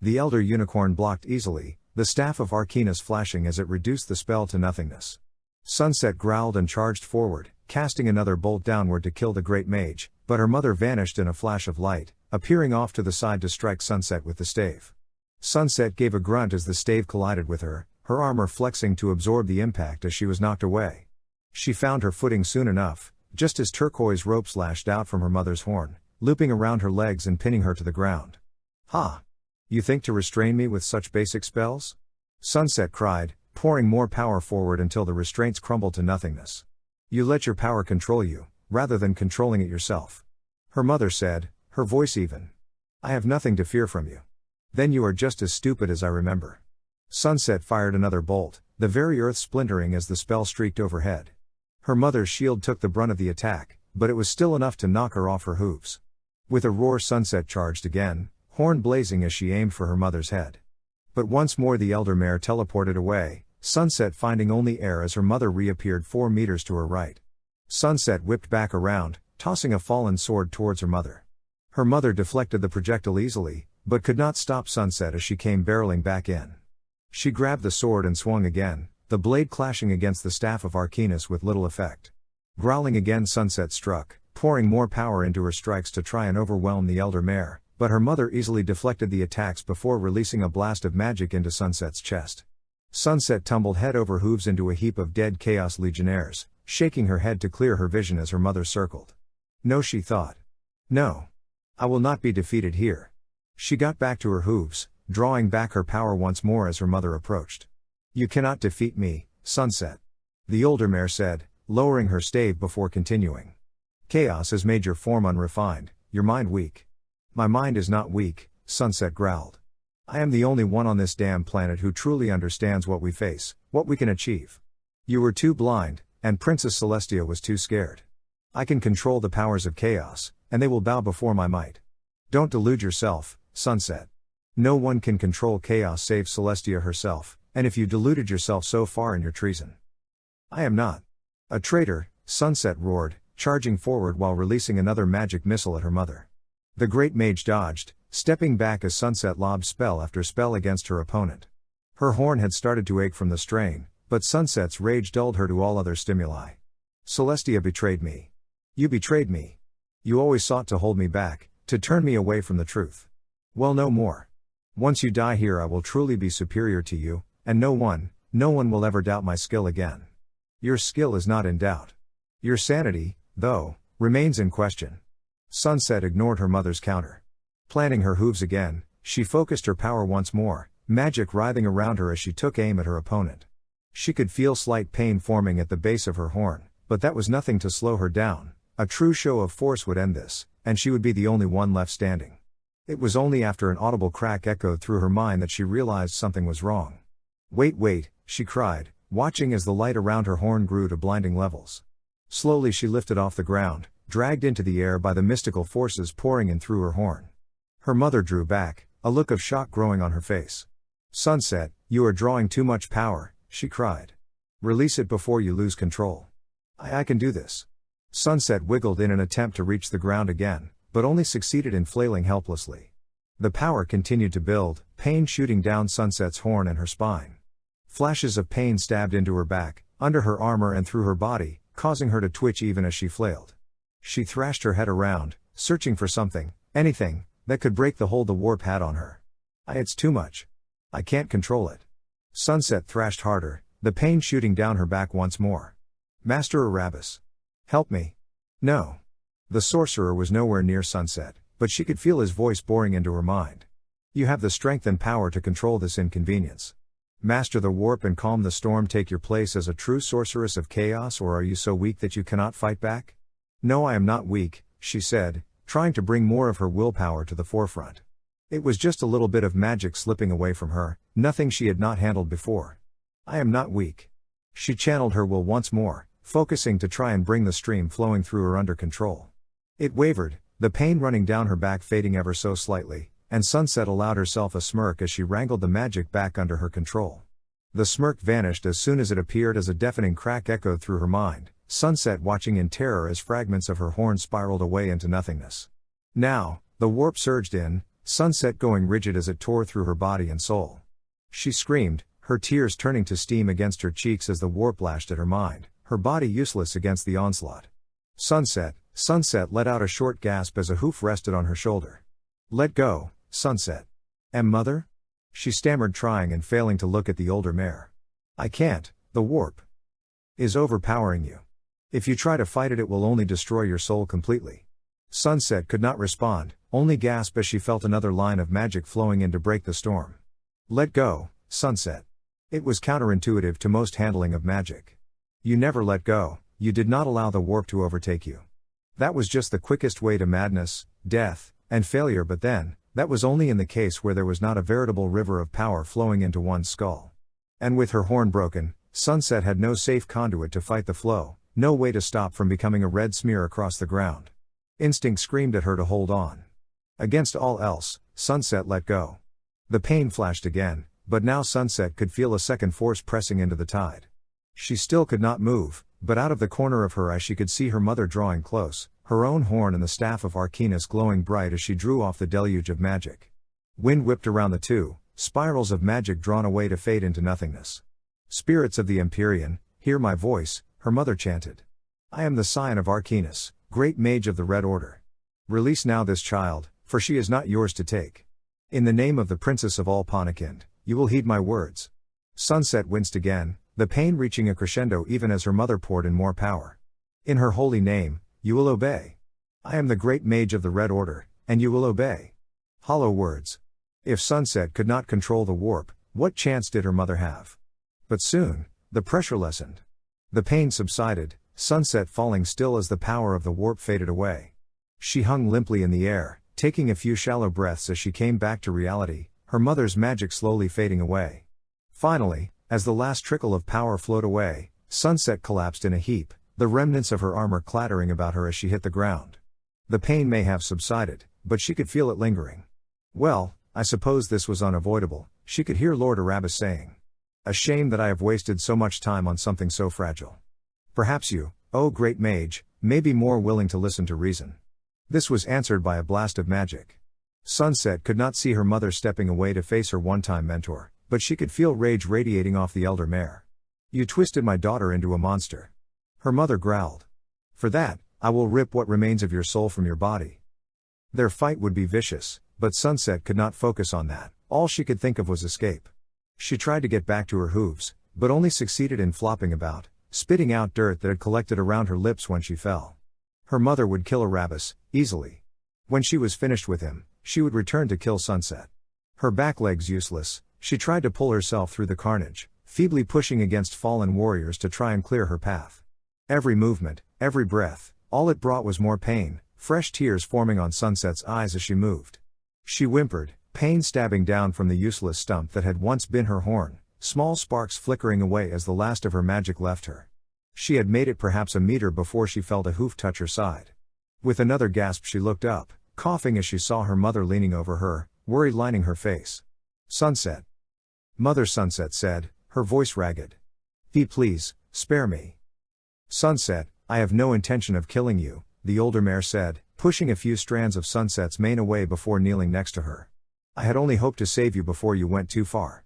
The elder unicorn blocked easily, the staff of Arcanus flashing as it reduced the spell to nothingness. Sunset growled and charged forward, casting another bolt downward to kill the great mage, but her mother vanished in a flash of light, appearing off to the side to strike Sunset with the stave. Sunset gave a grunt as the stave collided with her, her armor flexing to absorb the impact as she was knocked away. She found her footing soon enough, just as turquoise ropes lashed out from her mother's horn, looping around her legs and pinning her to the ground. Ha! You think to restrain me with such basic spells? Sunset cried, pouring more power forward until the restraints crumbled to nothingness. You let your power control you, rather than controlling it yourself. Her mother said, her voice even. I have nothing to fear from you. Then you are just as stupid as I remember. Sunset fired another bolt, the very earth splintering as the spell streaked overhead. Her mother's shield took the brunt of the attack, but it was still enough to knock her off her hooves. With a roar Sunset charged again, horn blazing as she aimed for her mother's head. But once more the elder mare teleported away, Sunset finding only air as her mother reappeared 4 meters to her right. Sunset whipped back around, tossing a fallen sword towards her mother. Her mother deflected the projectile easily, but could not stop Sunset as she came barreling back in. She grabbed the sword and swung again, the blade clashing against the staff of Arcanus with little effect. Growling again Sunset struck, pouring more power into her strikes to try and overwhelm the elder mare, but her mother easily deflected the attacks before releasing a blast of magic into Sunset's chest. Sunset tumbled head over hooves into a heap of dead Chaos Legionnaires, shaking her head to clear her vision as her mother circled. No, she thought. No. I will not be defeated here. She got back to her hooves, drawing back her power once more as her mother approached. You cannot defeat me, Sunset. The older mare said, lowering her stave before continuing. Chaos has made your form unrefined, your mind weak. My mind is not weak, Sunset growled. I am the only one on this damn planet who truly understands what we face, what we can achieve. You were too blind, and Princess Celestia was too scared. I can control the powers of chaos, and they will bow before my might. Don't delude yourself, Sunset. No one can control chaos save Celestia herself, and if you deluded yourself so far in your treason. I am not a traitor, Sunset roared, charging forward while releasing another magic missile at her mother. The great mage dodged, stepping back as Sunset lobbed spell after spell against her opponent. Her horn had started to ache from the strain, but Sunset's rage dulled her to all other stimuli. Celestia betrayed me. You betrayed me. You always sought to hold me back, to turn me away from the truth. Well, no more. Once you die here I will truly be superior to you, and no one will ever doubt my skill again. Your skill is not in doubt. Your sanity, though, remains in question. Sunset ignored her mother's counter. Planting her hooves again, she focused her power once more, magic writhing around her as she took aim at her opponent. She could feel slight pain forming at the base of her horn, but that was nothing to slow her down. A true show of force would end this, and she would be the only one left standing. It was only after an audible crack echoed through her mind that she realized something was wrong. Wait, she cried, watching as the light around her horn grew to blinding levels. Slowly she lifted off the ground, dragged into the air by the mystical forces pouring in through her horn. Her mother drew back, a look of shock growing on her face. Sunset, you are drawing too much power, she cried. Release it before you lose control. I can do this. Sunset wiggled in an attempt to reach the ground again, but only succeeded in flailing helplessly. The power continued to build, pain shooting down Sunset's horn and her spine. Flashes of pain stabbed into her back, under her armor and through her body, causing her to twitch even as she flailed. She thrashed her head around, searching for something, anything, that could break the hold the warp had on her. It's too much. I can't control it. Sunset thrashed harder, the pain shooting down her back once more. Master Erebus. Help me. No. The sorcerer was nowhere near Sunset, but she could feel his voice boring into her mind. You have the strength and power to control this inconvenience. Master the warp and calm the storm. Take your place as a true sorceress of chaos, or are you so weak that you cannot fight back? No, I am not weak, she said, trying to bring more of her willpower to the forefront. It was just a little bit of magic slipping away from her, nothing she had not handled before. I am not weak. She channeled her will once more, focusing to try and bring the stream flowing through her under control. It wavered, the pain running down her back fading ever so slightly, and Sunset allowed herself a smirk as she wrangled the magic back under her control. The smirk vanished as soon as it appeared as a deafening crack echoed through her mind, Sunset watching in terror as fragments of her horn spiraled away into nothingness. Now, the warp surged in, Sunset going rigid as it tore through her body and soul. She screamed, her tears turning to steam against her cheeks as the warp lashed at her mind, her body useless against the onslaught. Sunset let out a short gasp as a hoof rested on her shoulder. Let go, Sunset. Mother? She stammered, trying and failing to look at the older mare. I can't, the warp is overpowering you. If you try to fight it, it will only destroy your soul completely. Sunset could not respond, only gasp as she felt another line of magic flowing in to break the storm. Let go, Sunset. It was counterintuitive to most handling of magic. You never let go, you did not allow the warp to overtake you. That was just the quickest way to madness, death, and failure, but then, that was only in the case where there was not a veritable river of power flowing into one's skull. And with her horn broken, Sunset had no safe conduit to fight the flow, no way to stop from becoming a red smear across the ground. Instinct screamed at her to hold on. Against all else, Sunset let go. The pain flashed again, but now Sunset could feel a second force pressing into the tide. She still could not move, but out of the corner of her eye she could see her mother drawing close, her own horn and the staff of Arcanus glowing bright as she drew off the deluge of magic. Wind whipped around the two, spirals of magic drawn away to fade into nothingness. Spirits of the Imperium, hear my voice, her mother chanted. I am the scion of Arcanus, great mage of the Red Order. Release now this child, for she is not yours to take. In the name of the princess of all Ponykind, you will heed my words. Sunset winced again, the pain reaching a crescendo even as her mother poured in more power. In her holy name, you will obey. I am the great mage of the Red Order, and you will obey. Hollow words. If Sunset could not control the warp, what chance did her mother have? But soon, the pressure lessened. The pain subsided, Sunset falling still as the power of the warp faded away. She hung limply in the air, taking a few shallow breaths as she came back to reality, her mother's magic slowly fading away. Finally, as the last trickle of power flowed away, Sunset collapsed in a heap, the remnants of her armor clattering about her as she hit the ground. The pain may have subsided, but she could feel it lingering. Well, I suppose this was unavoidable, she could hear Lord Erebus saying. A shame that I have wasted so much time on something so fragile. Perhaps you, oh great mage, may be more willing to listen to reason. This was answered by a blast of magic. Sunset could not see her mother stepping away to face her one-time mentor, but she could feel rage radiating off the elder mare. You twisted my daughter into a monster. Her mother growled. For that, I will rip what remains of your soul from your body. Their fight would be vicious, but Sunset could not focus on that, all she could think of was escape. She tried to get back to her hooves, but only succeeded in flopping about, spitting out dirt that had collected around her lips when she fell. Her mother would kill Erebus, easily. When she was finished with him, she would return to kill Sunset. Her back legs useless, she tried to pull herself through the carnage, feebly pushing against fallen warriors to try and clear her path. Every movement, every breath, all it brought was more pain, fresh tears forming on Sunset's eyes as she moved. She whimpered, pain stabbing down from the useless stump that had once been her horn, small sparks flickering away as the last of her magic left her. She had made it perhaps a meter before she felt a hoof touch her side. With another gasp she looked up, coughing as she saw her mother leaning over her, worry lining her face. Sunset. Mother, Sunset said, her voice ragged. Please, spare me. Sunset, I have no intention of killing you, the older mare said, pushing a few strands of Sunset's mane away before kneeling next to her. I had only hoped to save you before you went too far.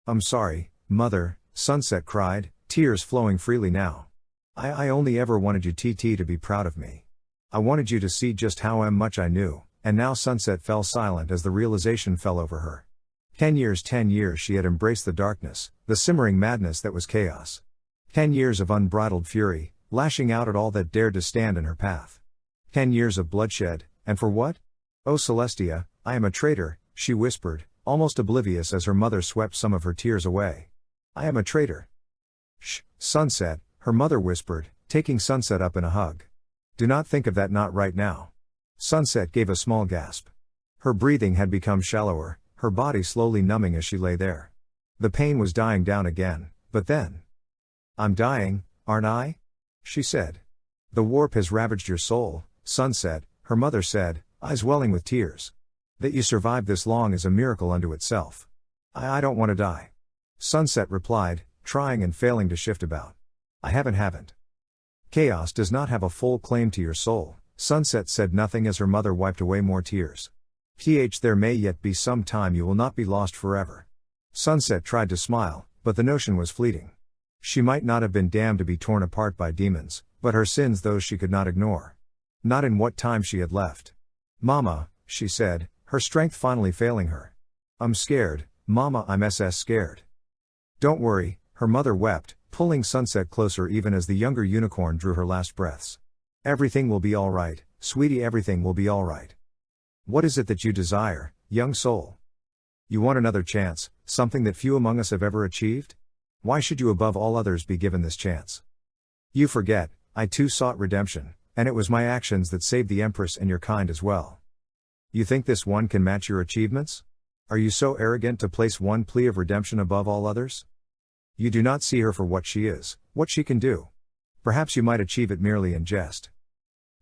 I'm sorry, Mother, Sunset cried, tears flowing freely now. I only ever wanted you to be proud of me. I wanted you to see just how much I knew, and now Sunset fell silent as the realization fell over her. 10 years she had embraced the darkness, the simmering madness that was chaos. 10 years of unbridled fury, lashing out at all that dared to stand in her path. 10 years of bloodshed, and for what? Oh Celestia, I am a traitor, she whispered, almost oblivious as her mother swept some of her tears away. I am a traitor. Shh, Sunset, her mother whispered, taking Sunset up in a hug. Do not think of that, not right now. Sunset gave a small gasp. Her breathing had become shallower, her body slowly numbing as she lay there. The pain was dying down again, but then. I'm dying, aren't I? She said. The warp has ravaged your soul, Sunset, her mother said, eyes welling with tears. That you survived this long is a miracle unto itself. I don't want to die. Sunset replied, trying and failing to shift about. I haven't. Chaos does not have a full claim to your soul, Sunset said, nothing as her mother wiped away more tears. There may yet be some time you will not be lost forever. Sunset tried to smile, but the notion was fleeting. She might not have been damned to be torn apart by demons, but her sins those she could not ignore. Not in what time she had left. Mama, she said, her strength finally failing her. I'm scared, Mama, I'm scared. Don't worry, her mother wept, pulling Sunset closer even as the younger unicorn drew her last breaths. Everything will be all right, sweetie, everything will be all right. What is it that you desire, young soul? You want another chance, something that few among us have ever achieved? Why should you above all others be given this chance? You forget, I too sought redemption, and it was my actions that saved the Empress and your kind as well. You think this one can match your achievements? Are you so arrogant to place one plea of redemption above all others? You do not see her for what she is, what she can do. Perhaps you might achieve it merely in jest.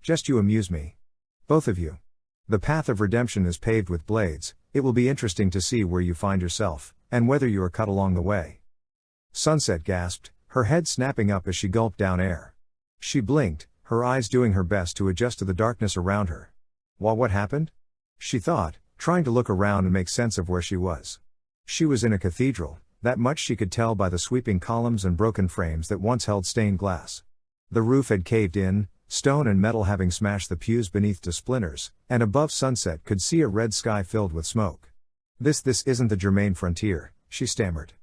Just you amuse me. Both of you. The path of redemption is paved with blades, it will be interesting to see where you find yourself, and whether you are cut along the way. Sunset gasped, her head snapping up as she gulped down air. She blinked, her eyes doing her best to adjust to the darkness around her. What happened? She thought, trying to look around and make sense of where she was. She was in a cathedral, that much she could tell by the sweeping columns and broken frames that once held stained glass. The roof had caved in, stone and metal having smashed the pews beneath to splinters, and above Sunset could see a red sky filled with smoke. This isn't the germane frontier, she stammered.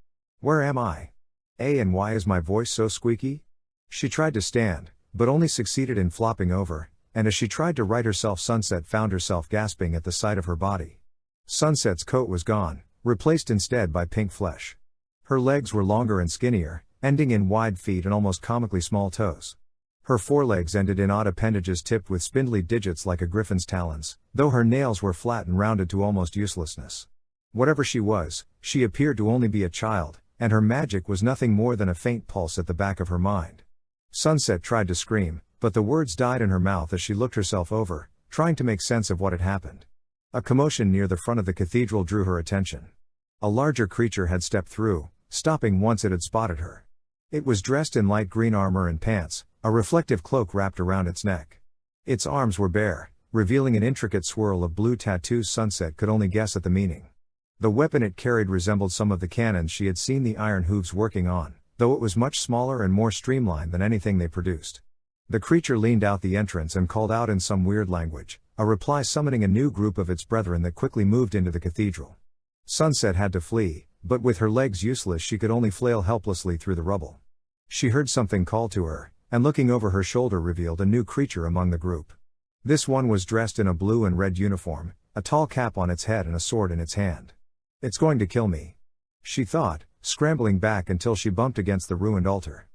Where am I? And why is my voice so squeaky? She tried to stand, but only succeeded in flopping over, and as she tried to right herself, Sunset found herself gasping at the sight of her body. Sunset's coat was gone, replaced instead by pink flesh. Her legs were longer and skinnier, ending in wide feet and almost comically small toes. Her forelegs ended in odd appendages tipped with spindly digits like a griffin's talons, though her nails were flat and rounded to almost uselessness. Whatever she was, she appeared to only be a child, and her magic was nothing more than a faint pulse at the back of her mind. Sunset tried to scream, but the words died in her mouth as she looked herself over, trying to make sense of what had happened. A commotion near the front of the cathedral drew her attention. A larger creature had stepped through, stopping once it had spotted her. It was dressed in light green armor and pants, a reflective cloak wrapped around its neck. Its arms were bare, revealing an intricate swirl of blue tattoos Sunset could only guess at the meaning. The weapon it carried resembled some of the cannons she had seen the iron hooves working on, though it was much smaller and more streamlined than anything they produced. The creature leaned out the entrance and called out in some weird language, a reply summoning a new group of its brethren that quickly moved into the cathedral. Sunset had to flee, but with her legs useless she could only flail helplessly through the rubble. She heard something call to her, and looking over her shoulder revealed a new creature among the group. This one was dressed in a blue and red uniform, a tall cap on its head and a sword in its hand. It's going to kill me, she thought, scrambling back until she bumped against the ruined altar.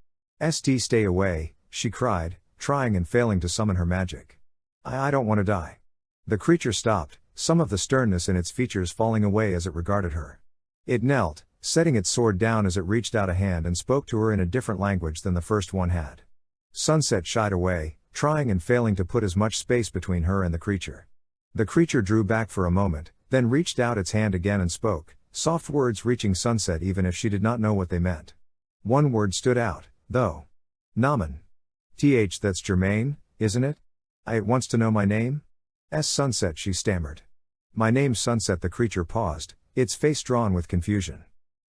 Stay away, she cried, trying and failing to summon her magic. I don't want to die. The creature stopped, some of the sternness in its features falling away as it regarded her. It knelt, setting its sword down as it reached out a hand and spoke to her in a different language than the first one had. Sunset shied away, trying and failing to put as much space between her and the creature. The creature drew back for a moment, then reached out its hand again and spoke, soft words reaching Sunset even if she did not know what they meant. One word stood out, though. Namen. That's Germain, isn't it? It wants to know my name? Sunset, she stammered. My name's Sunset. The creature paused, its face drawn with confusion.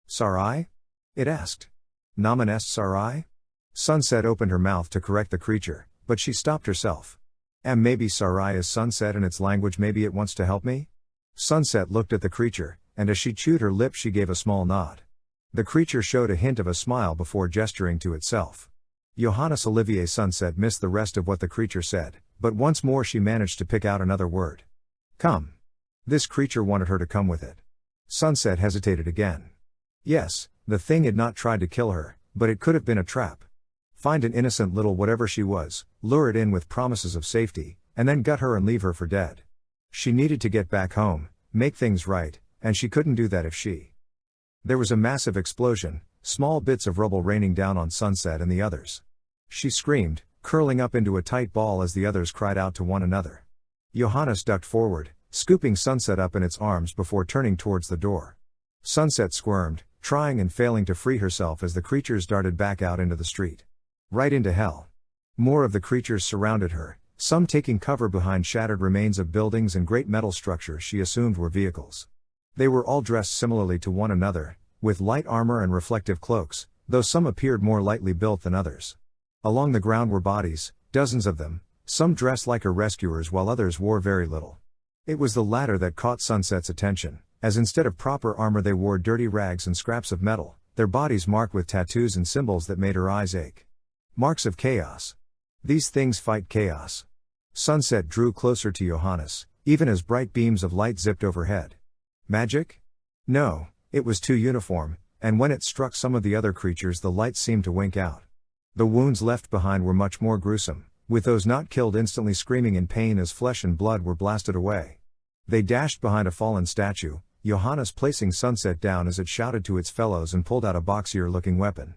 Sarai? It asked. Namen est Sarai? Sunset opened her mouth to correct the creature, but she stopped herself. Maybe Sarai is Sunset in its language, maybe it wants to help me? Sunset looked at the creature, and as she chewed her lip she gave a small nod. The creature showed a hint of a smile before gesturing to itself. Johannes Olivier Sunset missed the rest of what the creature said, but once more she managed to pick out another word. Come. This creature wanted her to come with it. Sunset hesitated again. Yes, the thing had not tried to kill her, but it could have been a trap. Find an innocent little whatever she was, lure it in with promises of safety, and then gut her and leave her for dead. She needed to get back home, make things right, and she couldn't do that if she... There was a massive explosion, small bits of rubble raining down on Sunset and the others. She screamed, curling up into a tight ball as the others cried out to one another. Johannes ducked forward, scooping Sunset up in its arms before turning towards the door. Sunset squirmed, trying and failing to free herself as the creatures darted back out into the street. Right into hell. More of the creatures surrounded her, some taking cover behind shattered remains of buildings and great metal structures she assumed were vehicles. They were all dressed similarly to one another, with light armor and reflective cloaks, though some appeared more lightly built than others. Along the ground were bodies, dozens of them, some dressed like her rescuers while others wore very little. It was the latter that caught Sunset's attention, as instead of proper armor they wore dirty rags and scraps of metal, their bodies marked with tattoos and symbols that made her eyes ache. Marks of chaos. These things fight chaos. Sunset drew closer to Johannes, even as bright beams of light zipped overhead. Magic? No, it was too uniform, and when it struck some of the other creatures the light seemed to wink out. The wounds left behind were much more gruesome, with those not killed instantly screaming in pain as flesh and blood were blasted away. They dashed behind a fallen statue, Johannes placing Sunset down as it shouted to its fellows and pulled out a boxier-looking weapon.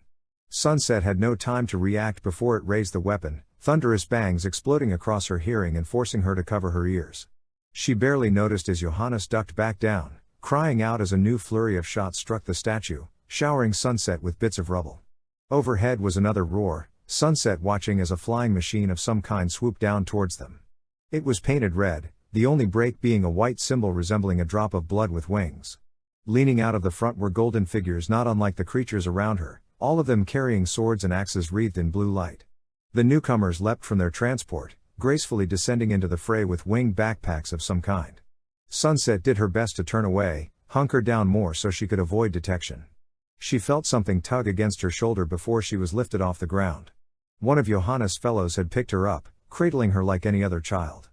Sunset had no time to react before it raised the weapon, thunderous bangs exploding across her hearing and forcing her to cover her ears. She barely noticed as Johannes ducked back down, crying out as a new flurry of shots struck the statue, showering Sunset with bits of rubble. Overhead was another roar, Sunset watching as a flying machine of some kind swooped down towards them. It was painted red, the only break being a white symbol resembling a drop of blood with wings. Leaning out of the front were golden figures not unlike the creatures around her, all of them carrying swords and axes wreathed in blue light. The newcomers leapt from their transport, gracefully descending into the fray with winged backpacks of some kind. Sunset did her best to turn away, hunker down more so she could avoid detection. She felt something tug against her shoulder before she was lifted off the ground. One of Johannes' fellows had picked her up, cradling her like any other child.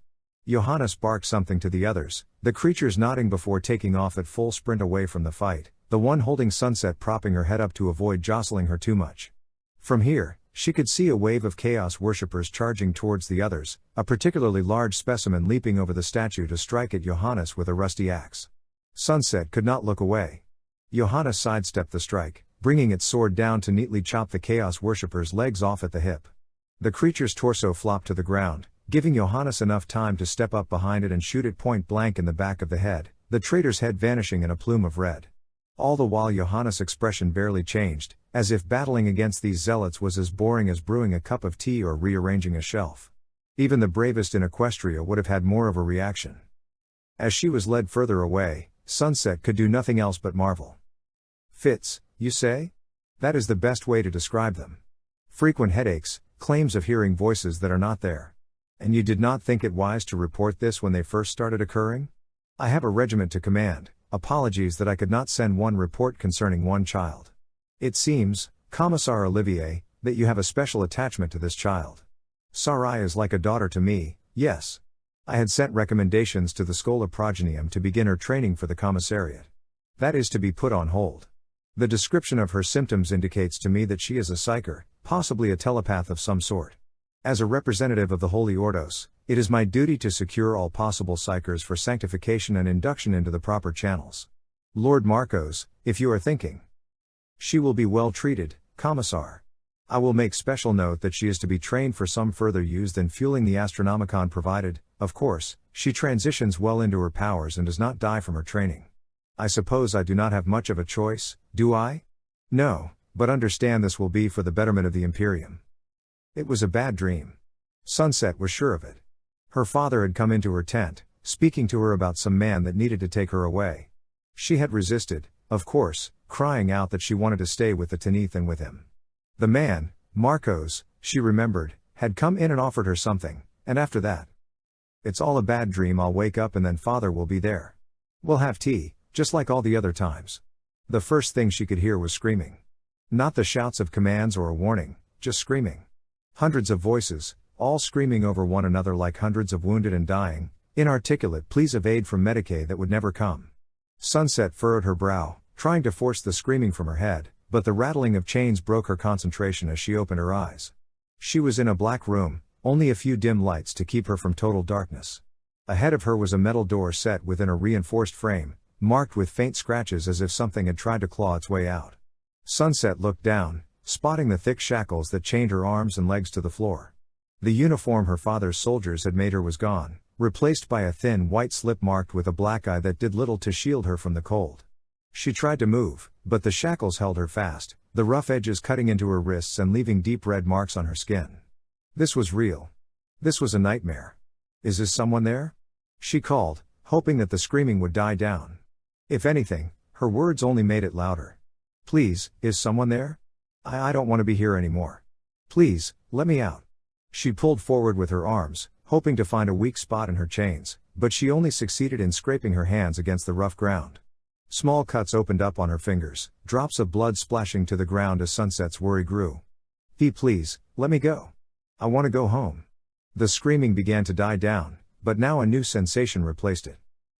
Johannes barked something to the others, the creatures nodding before taking off at full sprint away from the fight, the one holding Sunset propping her head up to avoid jostling her too much. From here, she could see a wave of chaos worshippers charging towards the others, a particularly large specimen leaping over the statue to strike at Johannes with a rusty axe. Sunset could not look away. Johannes sidestepped the strike, bringing its sword down to neatly chop the chaos worshipper's legs off at the hip. The creature's torso flopped to the ground, giving Johannes enough time to step up behind it and shoot it point blank in the back of the head, the traitor's head vanishing in a plume of red. All the while Johannes' expression barely changed, as if battling against these zealots was as boring as brewing a cup of tea or rearranging a shelf. Even the bravest in Equestria would have had more of a reaction. As she was led further away, Sunset could do nothing else but marvel. Fits, you say? That is the best way to describe them. Frequent headaches, claims of hearing voices that are not there. And you did not think it wise to report this when they first started occurring? I have a regiment to command, apologies that I could not send one report concerning one child. It seems, Commissar Olivier, that you have a special attachment to this child. Sarai is like a daughter to me, yes. I had sent recommendations to the Schola Progenium to begin her training for the commissariat. That is to be put on hold. The description of her symptoms indicates to me that she is a psyker, possibly a telepath of some sort. As a representative of the Holy Ordos, it is my duty to secure all possible psykers for sanctification and induction into the proper channels. Lord Marcos, if you are thinking. She will be well treated, Commissar. I will make special note that she is to be trained for some further use than fueling the Astronomicon provided. Of course, she transitions well into her powers and does not die from her training. I suppose I do not have much of a choice, do I? No, but understand this will be for the betterment of the Imperium. It was a bad dream. Sunset was sure of it. Her father had come into her tent, speaking to her about some man that needed to take her away. She had resisted, of course, crying out that she wanted to stay with the Tanith and with him. The man, Marcos, she remembered, had come in and offered her something, and after that, It's all a bad dream. I'll wake up and then father will be there. We'll have tea, just like all the other times. The first thing she could hear was screaming. Not the shouts of commands or a warning, just screaming. Hundreds of voices, all screaming over one another like hundreds of wounded and dying, inarticulate pleas of aid from Medicaid that would never come. Sunset furrowed her brow, trying to force the screaming from her head, but the rattling of chains broke her concentration as she opened her eyes. She was in a black room, only a few dim lights to keep her from total darkness. Ahead of her was a metal door set within a reinforced frame, marked with faint scratches as if something had tried to claw its way out. Sunset looked down, spotting the thick shackles that chained her arms and legs to the floor. The uniform her father's soldiers had made her was gone, replaced by a thin white slip marked with a black eye that did little to shield her from the cold. She tried to move, but the shackles held her fast, the rough edges cutting into her wrists and leaving deep red marks on her skin. This was real. This was a nightmare. Is someone there? She called, hoping that the screaming would die down. If anything, her words only made it louder. Please, is someone there? I don't want to be here anymore. Please, let me out. She pulled forward with her arms, hoping to find a weak spot in her chains, but she only succeeded in scraping her hands against the rough ground. Small cuts opened up on her fingers, drops of blood splashing to the ground as Sunset's worry grew. Please, let me go. I want to go home. The screaming began to die down, but now a new sensation replaced it.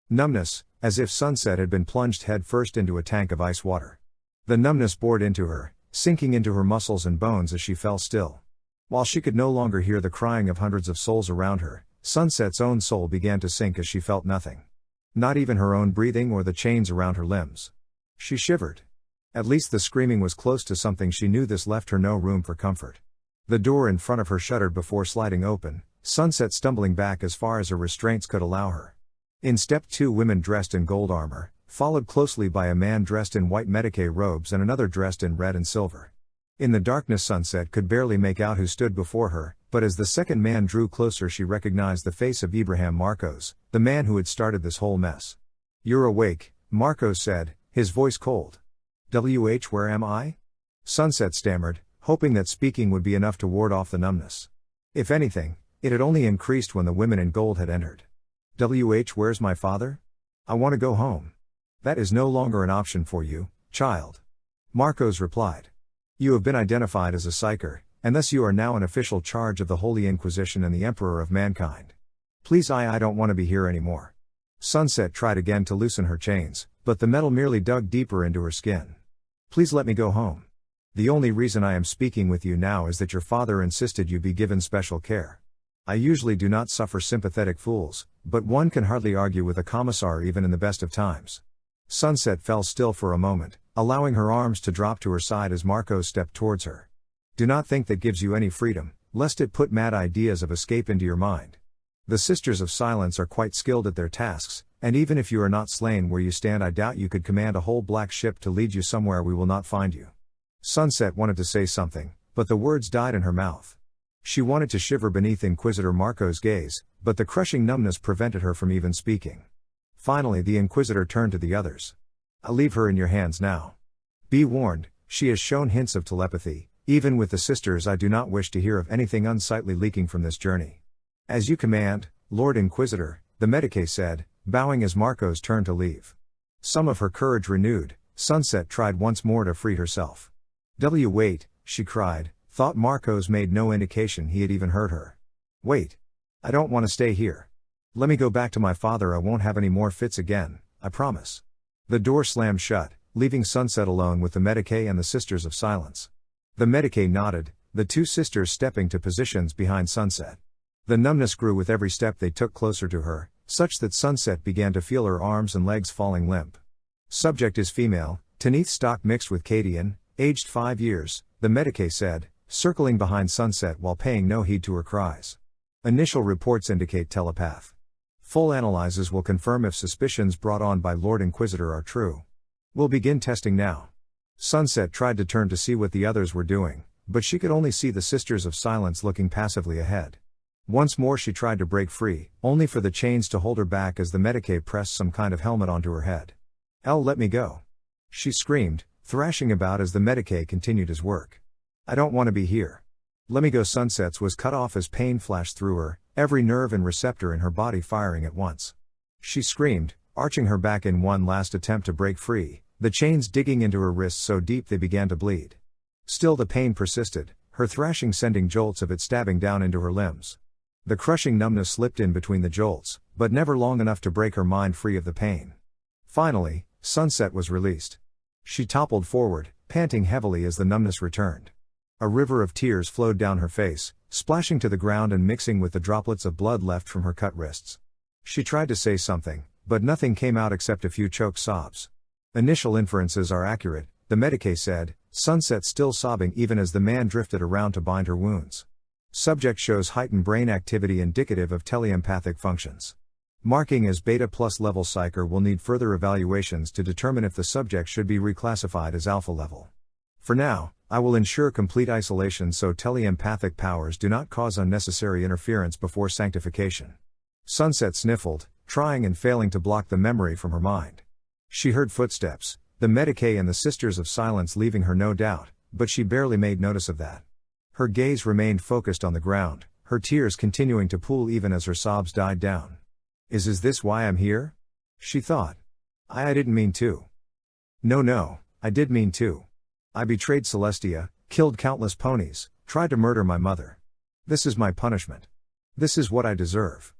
Numbness, as if Sunset had been plunged headfirst into a tank of ice water. The numbness bored into her, sinking into her muscles and bones as she fell still. While she could no longer hear the crying of hundreds of souls around her, Sunset's own soul began to sink as she felt nothing. Not even her own breathing or the chains around her limbs. She shivered. At least the screaming was close to something she knew. This left her no room for comfort. The door in front of her shuddered before sliding open, Sunset stumbling back as far as her restraints could allow her. In stepped two women dressed in gold armor, followed closely by a man dressed in white Medicaid robes and another dressed in red and silver. In the darkness Sunset could barely make out who stood before her, but as the second man drew closer she recognized the face of Ibrahim Marcos, the man who had started this whole mess. You're awake, Marcos said, his voice cold. Where am I? Sunset stammered, hoping that speaking would be enough to ward off the numbness. If anything, it had only increased when the women in gold had entered. Where's my father? I want to go home. That is no longer an option for you, child. Marcos replied. You have been identified as a psyker, and thus you are now in official charge of the Holy Inquisition and the Emperor of Mankind. Please I don't want to be here anymore. Sunset tried again to loosen her chains, but the metal merely dug deeper into her skin. Please let me go home. The only reason I am speaking with you now is that your father insisted you be given special care. I usually do not suffer sympathetic fools, but one can hardly argue with a commissar even in the best of times. Sunset fell still for a moment, allowing her arms to drop to her side as Marcos stepped towards her. Do not think that gives you any freedom, lest it put mad ideas of escape into your mind. The Sisters of Silence are quite skilled at their tasks, and even if you are not slain where you stand I doubt you could command a whole black ship to lead you somewhere we will not find you. Sunset wanted to say something, but the words died in her mouth. She wanted to shiver beneath Inquisitor Marco's gaze, but the crushing numbness prevented her from even speaking. Finally the Inquisitor turned to the others. I leave her in your hands now. Be warned, she has shown hints of telepathy. Even with the sisters I do not wish to hear of anything unsightly leaking from this journey. As you command, Lord Inquisitor, the Medicaid said, bowing as Marcos turned to leave. Some of her courage renewed, Sunset tried once more to free herself. Wait, she cried, thought Marcos made no indication he had even heard her. Wait. I don't want to stay here. Let me go back to my father. I won't have any more fits again, I promise. The door slammed shut, leaving Sunset alone with the Medicaid and the Sisters of Silence. The Medicaid nodded, the two sisters stepping to positions behind Sunset. The numbness grew with every step they took closer to her, such that Sunset began to feel her arms and legs falling limp. Subject is female, Tanith stock mixed with Cadian, aged 5 years, the Medicaid said, circling behind Sunset while paying no heed to her cries. Initial reports indicate telepath. Full analyses will confirm if suspicions brought on by Lord Inquisitor are true. We'll begin testing now. Sunset tried to turn to see what the others were doing, but she could only see the Sisters of Silence looking passively ahead. Once more she tried to break free, only for the chains to hold her back as the Medicaid pressed some kind of helmet onto her head. Let me go. She screamed, thrashing about as the Medicaid continued his work. I don't want to be here. Let me go. Sunset's was cut off as pain flashed through her, every nerve and receptor in her body firing at once. She screamed, arching her back in one last attempt to break free, the chains digging into her wrists so deep they began to bleed. Still the pain persisted, her thrashing sending jolts of it stabbing down into her limbs. The crushing numbness slipped in between the jolts, but never long enough to break her mind free of the pain. Finally, Sunset was released. She toppled forward, panting heavily as the numbness returned. A river of tears flowed down her face, splashing to the ground and mixing with the droplets of blood left from her cut wrists. She tried to say something, but nothing came out except a few choked sobs. Initial inferences are accurate, the medic said, Sunset still sobbing even as the man drifted around to bind her wounds. Subject shows heightened brain activity indicative of teleempathic functions. Marking as beta plus level psycher will need further evaluations to determine if the subject should be reclassified as alpha level. For now, I will ensure complete isolation so teleempathic powers do not cause unnecessary interference before sanctification. Sunset sniffled, trying and failing to block the memory from her mind. She heard footsteps, the medic and the Sisters of Silence leaving her no doubt, but she barely made notice of that. Her gaze remained focused on the ground, her tears continuing to pool even as her sobs died down. Is this why I'm here? She thought. I didn't mean to. No, I did mean to. I betrayed Celestia, killed countless ponies, tried to murder my mother. This is my punishment. This is what I deserve.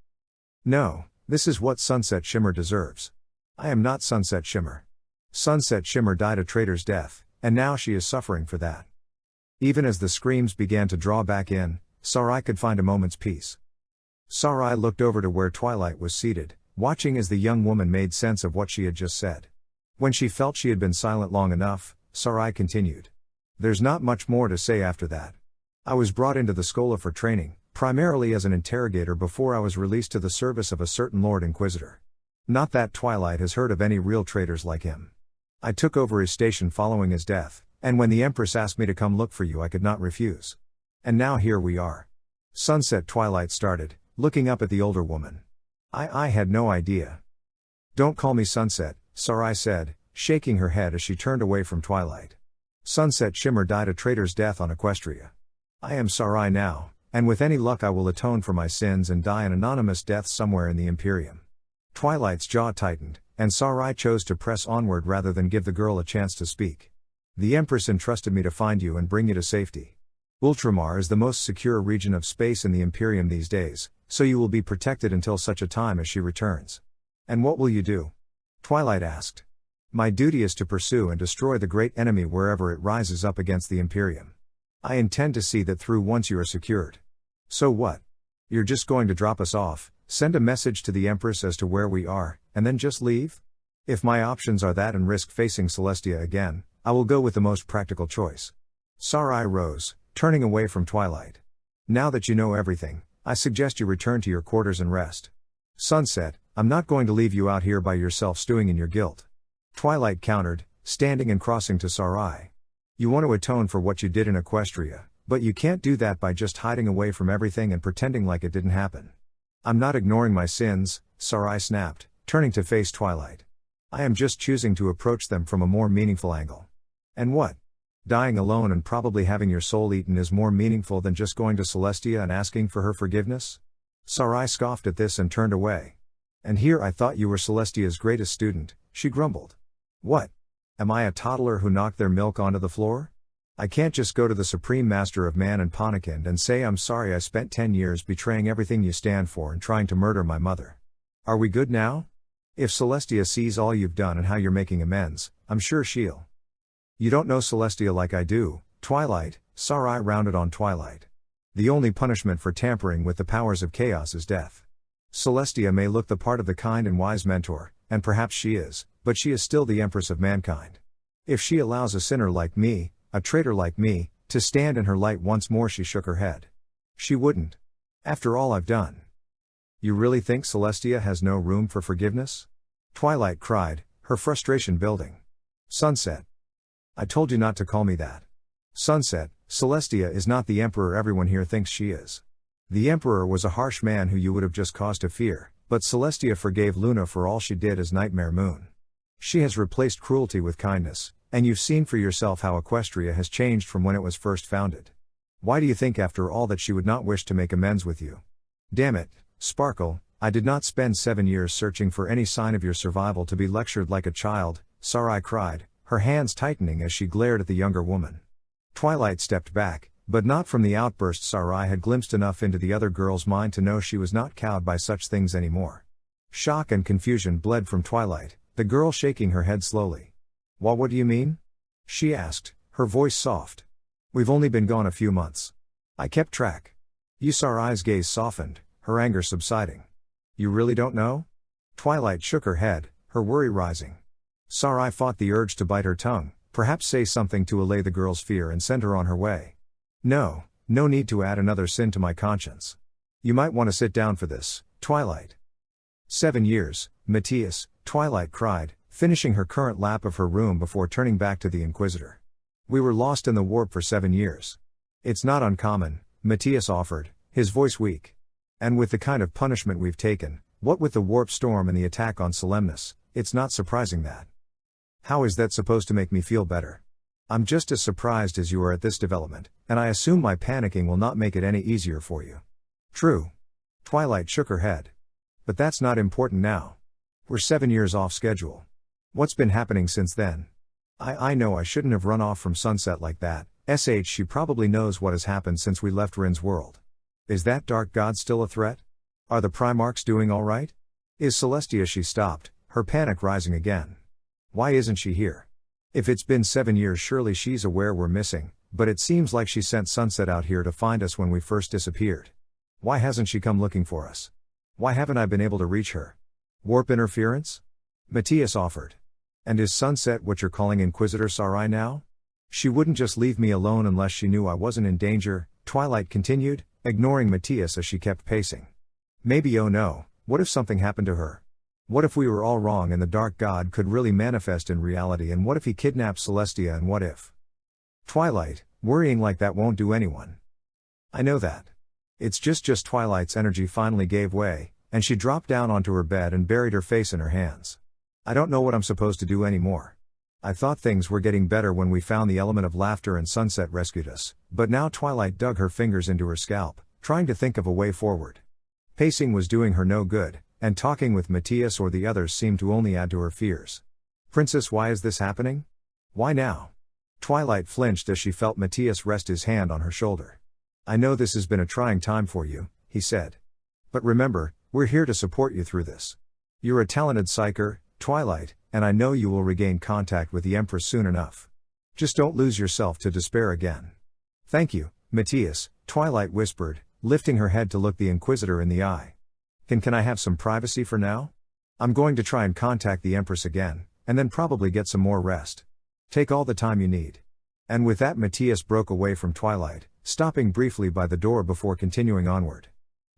No, this is what Sunset Shimmer deserves. I am not Sunset Shimmer. Sunset Shimmer died a traitor's death, and now she is suffering for that. Even as the screams began to draw back in, Sarai could find a moment's peace. Sarai looked over to where Twilight was seated, watching as the young woman made sense of what she had just said. When she felt she had been silent long enough, Sarai continued. There's not much more to say after that. I was brought into the Schola for training, primarily as an interrogator before I was released to the service of a certain Lord Inquisitor. Not that Twilight has heard of any real traitors like him. I took over his station following his death, and when the Empress asked me to come look for you I could not refuse. And now here we are. Sunset Twilight started, looking up at the older woman. I had no idea. Don't call me Sunset, Sarai said, shaking her head as she turned away from Twilight. Sunset Shimmer died a traitor's death on Equestria. I am Sarai now, and with any luck I will atone for my sins and die an anonymous death somewhere in the Imperium. Twilight's jaw tightened, and Sarai chose to press onward rather than give the girl a chance to speak. The Empress entrusted me to find you and bring you to safety. Ultramar is the most secure region of space in the Imperium these days, so you will be protected until such a time as she returns. And what will you do? Twilight asked. My duty is to pursue and destroy the great enemy wherever it rises up against the Imperium. I intend to see that through once you are secured. So what? You're just going to drop us off, send a message to the Empress as to where we are, and then just leave? If my options are that and risk facing Celestia again, I will go with the most practical choice. Sarai rose, turning away from Twilight. Now that you know everything, I suggest you return to your quarters and rest. Sunset, I'm not going to leave you out here by yourself stewing in your guilt. Twilight countered, standing and crossing to Sarai. You want to atone for what you did in Equestria, but you can't do that by just hiding away from everything and pretending like it didn't happen. I'm not ignoring my sins, Sarai snapped, turning to face Twilight. I am just choosing to approach them from a more meaningful angle. And what? Dying alone and probably having your soul eaten is more meaningful than just going to Celestia and asking for her forgiveness? Sarai scoffed at this and turned away. And here I thought you were Celestia's greatest student, she grumbled. What? Am I a toddler who knocked their milk onto the floor? I can't just go to the Supreme Master of Man and Ponykind and say I'm sorry I spent 10 years betraying everything you stand for and trying to murder my mother. Are we good now? If Celestia sees all you've done and how you're making amends, I'm sure she'll. You don't know Celestia like I do, Twilight, Sarai rounded on Twilight. The only punishment for tampering with the powers of chaos is death. Celestia may look the part of the kind and wise mentor, and perhaps she is, but she is still the Empress of mankind. If she allows a sinner like me, a traitor like me, to stand in her light once more, she shook her head. She wouldn't. After all I've done. You really think Celestia has no room for forgiveness? Twilight cried, her frustration building. Sunset. I told you not to call me that. Sunset, Celestia is not the Emperor everyone here thinks she is. The Emperor was a harsh man who you would have just caused to fear, but Celestia forgave Luna for all she did as Nightmare Moon. She has replaced cruelty with kindness, and you've seen for yourself how Equestria has changed from when it was first founded. Why do you think after all that she would not wish to make amends with you? Damn it, Sparkle, I did not spend 7 years searching for any sign of your survival to be lectured like a child, Sarai cried, her hands tightening as she glared at the younger woman. Twilight stepped back, but not from the outburst. Sarai had glimpsed enough into the other girl's mind to know she was not cowed by such things anymore. Shock and confusion bled from Twilight, the girl shaking her head slowly. What do you mean? She asked, her voice soft. We've only been gone a few months. I kept track. Sarai's gaze softened, her anger subsiding. You really don't know? Twilight shook her head, her worry rising. Sarai fought the urge to bite her tongue, perhaps say something to allay the girl's fear and send her on her way. No need to add another sin to my conscience. You might want to sit down for this, Twilight. 7 years, Matthias, Twilight cried, finishing her current lap of her room before turning back to the Inquisitor. We were lost in the warp for 7 years. It's not uncommon, Matthias offered, his voice weak. And with the kind of punishment we've taken, what with the warp storm and the attack on Solemnus, it's not surprising that. How is that supposed to make me feel better? I'm just as surprised as you are at this development, and I assume my panicking will not make it any easier for you. True. Twilight shook her head. But that's not important now. We're 7 years off schedule. What's been happening since then? I know I shouldn't have run off from Sunset like that. She probably knows what has happened since we left Rin's world. Is that dark god still a threat? Are the Primarchs doing all right? Is Celestia? She stopped, her panic rising again. Why isn't she here? If it's been 7 years, surely she's aware we're missing, but it seems like she sent Sunset out here to find us when we first disappeared. Why hasn't she come looking for us? Why haven't I been able to reach her? Warp interference? Matthias offered. And is Sunset what you're calling Inquisitor Sarai now? She wouldn't just leave me alone unless she knew I wasn't in danger, Twilight continued, ignoring Matthias as she kept pacing. Maybe, oh no, what if something happened to her? What if we were all wrong and the Dark God could really manifest in reality, and what if he kidnapped Celestia, and what if? Twilight, worrying like that won't do anyone. I know that. It's just Twilight's energy finally gave way, and she dropped down onto her bed and buried her face in her hands. I don't know what I'm supposed to do anymore. I thought things were getting better when we found the element of laughter and Sunset rescued us, but now Twilight dug her fingers into her scalp, trying to think of a way forward. Pacing was doing her no good, and talking with Matthias or the others seemed to only add to her fears. Princess, why is this happening? Why now? Twilight flinched as she felt Matthias rest his hand on her shoulder. I know this has been a trying time for you, he said. But remember, we're here to support you through this. You're a talented psyker, Twilight, and I know you will regain contact with the Empress soon enough. Just don't lose yourself to despair again. Thank you, Matthias, Twilight whispered, lifting her head to look the Inquisitor in the eye. Can I have some privacy for now? I'm going to try and contact the Empress again, and then probably get some more rest. Take all the time you need. And with that, Matthias broke away from Twilight, stopping briefly by the door before continuing onward.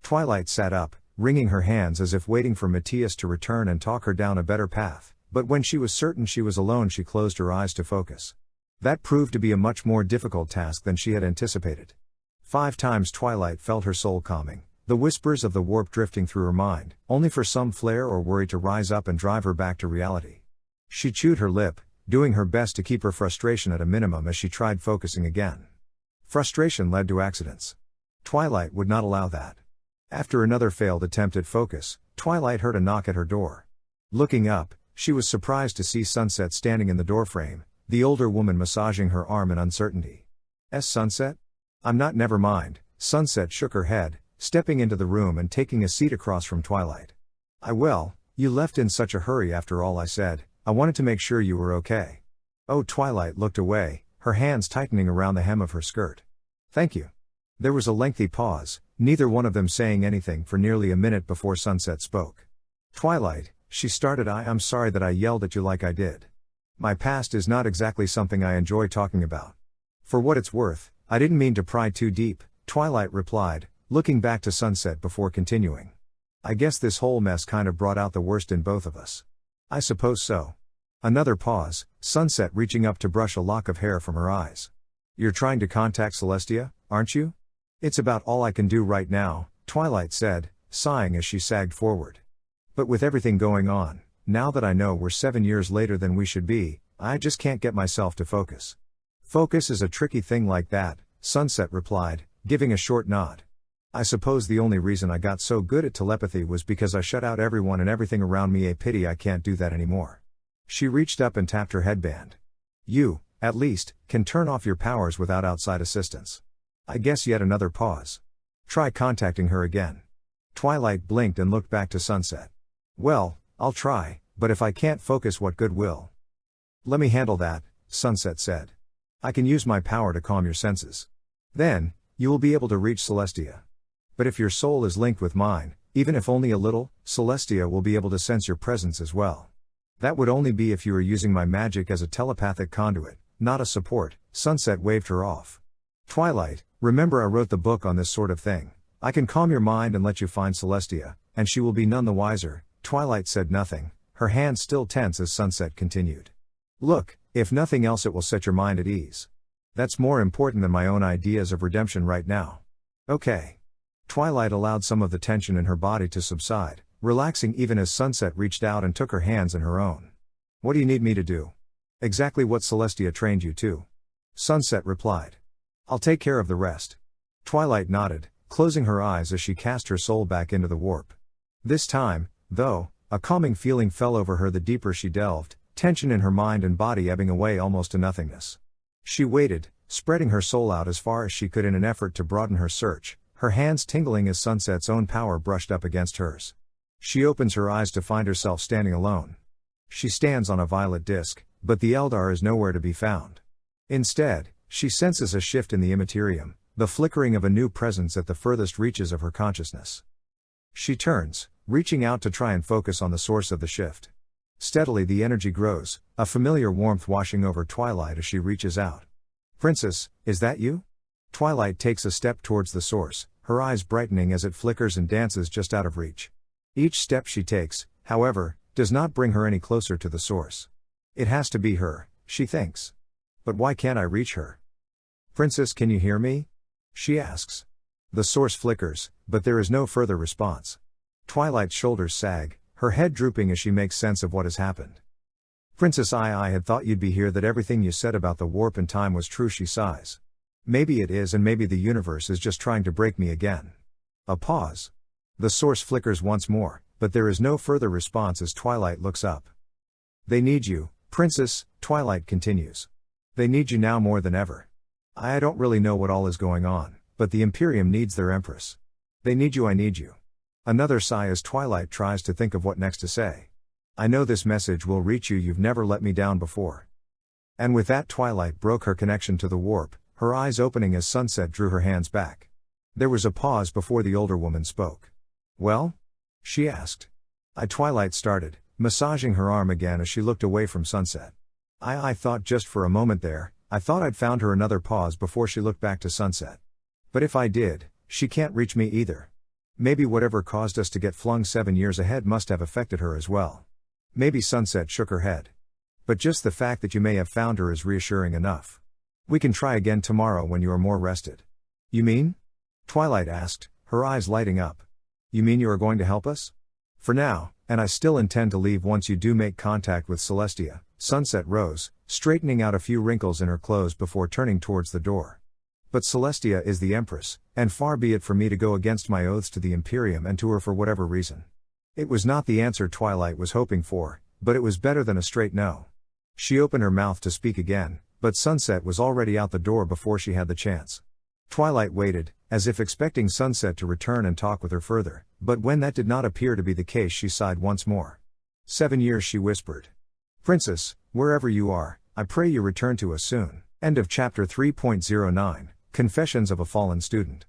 Twilight sat up, wringing her hands as if waiting for Matthias to return and talk her down a better path, but when she was certain she was alone, she closed her eyes to focus. That proved to be a much more difficult task than she had anticipated. 5 times Twilight felt her soul calming, the whispers of the warp drifting through her mind, only for some flare or worry to rise up and drive her back to reality. She chewed her lip, doing her best to keep her frustration at a minimum as she tried focusing again. Frustration led to accidents. Twilight would not allow that. After another failed attempt at focus, Twilight heard a knock at her door. Looking up, she was surprised to see Sunset standing in the doorframe, the older woman massaging her arm in uncertainty. Sunset? I'm not. Never mind. Sunset shook her head, stepping into the room and taking a seat across from Twilight. You left in such a hurry after all I said. I wanted to make sure you were okay. Oh, Twilight looked away, her hands tightening around the hem of her skirt. Thank you. There was a lengthy pause, neither one of them saying anything for nearly a minute before Sunset spoke. Twilight, she started, I'm sorry that I yelled at you like I did. My past is not exactly something I enjoy talking about. For what it's worth, I didn't mean to pry too deep, Twilight replied, looking back to Sunset before continuing. I guess this whole mess kind of brought out the worst in both of us. I suppose so. Another pause, Sunset reaching up to brush a lock of hair from her eyes. You're trying to contact Celestia, aren't you? It's about all I can do right now, Twilight said, sighing as she sagged forward. But with everything going on, now that I know we're 7 years later than we should be, I just can't get myself to focus. Focus is a tricky thing like that, Sunset replied, giving a short nod. I suppose the only reason I got so good at telepathy was because I shut out everyone and everything around me. A pity I can't do that anymore. She reached up and tapped her headband. You, at least, can turn off your powers without outside assistance. I guess yet another pause. Try contacting her again. Twilight blinked and looked back to Sunset. Well, I'll try, but if I can't focus, what good will? Let me handle that, Sunset said. I can use my power to calm your senses. Then, you will be able to reach Celestia. But if your soul is linked with mine, even if only a little, Celestia will be able to sense your presence as well. That would only be if you were using my magic as a telepathic conduit, not a support. Sunset waved her off. Twilight, remember I wrote the book on this sort of thing. I can calm your mind and let you find Celestia, and she will be none the wiser. Twilight said nothing, her hands still tense as Sunset continued. Look, if nothing else it will set your mind at ease. That's more important than my own ideas of redemption right now. Okay. Twilight allowed some of the tension in her body to subside, relaxing even as Sunset reached out and took her hands in her own. What do you need me to do? Exactly what Celestia trained you to. Sunset replied. I'll take care of the rest. Twilight nodded, closing her eyes as she cast her soul back into the warp. This time, though, a calming feeling fell over her the deeper she delved, tension in her mind and body ebbing away almost to nothingness. She waited, spreading her soul out as far as she could in an effort to broaden her search, her hands tingling as Sunset's own power brushed up against hers. She opens her eyes to find herself standing alone. She stands on a violet disk, but the Eldar is nowhere to be found. Instead, she senses a shift in the Imperium, the flickering of a new presence at the furthest reaches of her consciousness. She turns, reaching out to try and focus on the source of the shift. Steadily the energy grows, a familiar warmth washing over Twilight as she reaches out. Princess, is that you? Twilight takes a step towards the source, her eyes brightening as it flickers and dances just out of reach. Each step she takes, however, does not bring her any closer to the source. It has to be her, she thinks. But why can't I reach her? Princess, can you hear me? She asks. The source flickers, but there is no further response. Twilight's shoulders sag, her head drooping as she makes sense of what has happened. Princess, I had thought you'd be here, that everything you said about the warp and time was true. She sighs. Maybe it is, and maybe the universe is just trying to break me again. A pause. The source flickers once more, but there is no further response as Twilight looks up. They need you, Princess, Twilight continues. They need you now more than ever. I don't really know what all is going on, but the Imperium needs their Empress. They need you, I need you. Another sigh as Twilight tries to think of what next to say. I know this message will reach you, you've never let me down before. And with that Twilight broke her connection to the warp, her eyes opening as Sunset drew her hands back. There was a pause before the older woman spoke. Well? She asked. Twilight started, massaging her arm again as she looked away from Sunset. I thought just for a moment there, I thought I'd found her. Another pause before she looked back to Sunset. But if I did, she can't reach me either. Maybe whatever caused us to get flung 7 years ahead must have affected her as well. Maybe. Sunset shook her head. But just the fact that you may have found her is reassuring enough. We can try again tomorrow when you are more rested. You mean? Twilight asked, her eyes lighting up. You mean you are going to help us? For now, and I still intend to leave once you do make contact with Celestia. Sunset rose, straightening out a few wrinkles in her clothes before turning towards the door. But Celestia is the Empress, and far be it for me to go against my oaths to the Imperium and to her for whatever reason. It was not the answer Twilight was hoping for, but it was better than a straight no. She opened her mouth to speak again, but Sunset was already out the door before she had the chance. Twilight waited, as if expecting Sunset to return and talk with her further, but when that did not appear to be the case, she sighed once more. 7 years, she whispered. Princess, wherever you are, I pray you return to us soon. End of chapter 3.09, Confessions of a Fallen Student.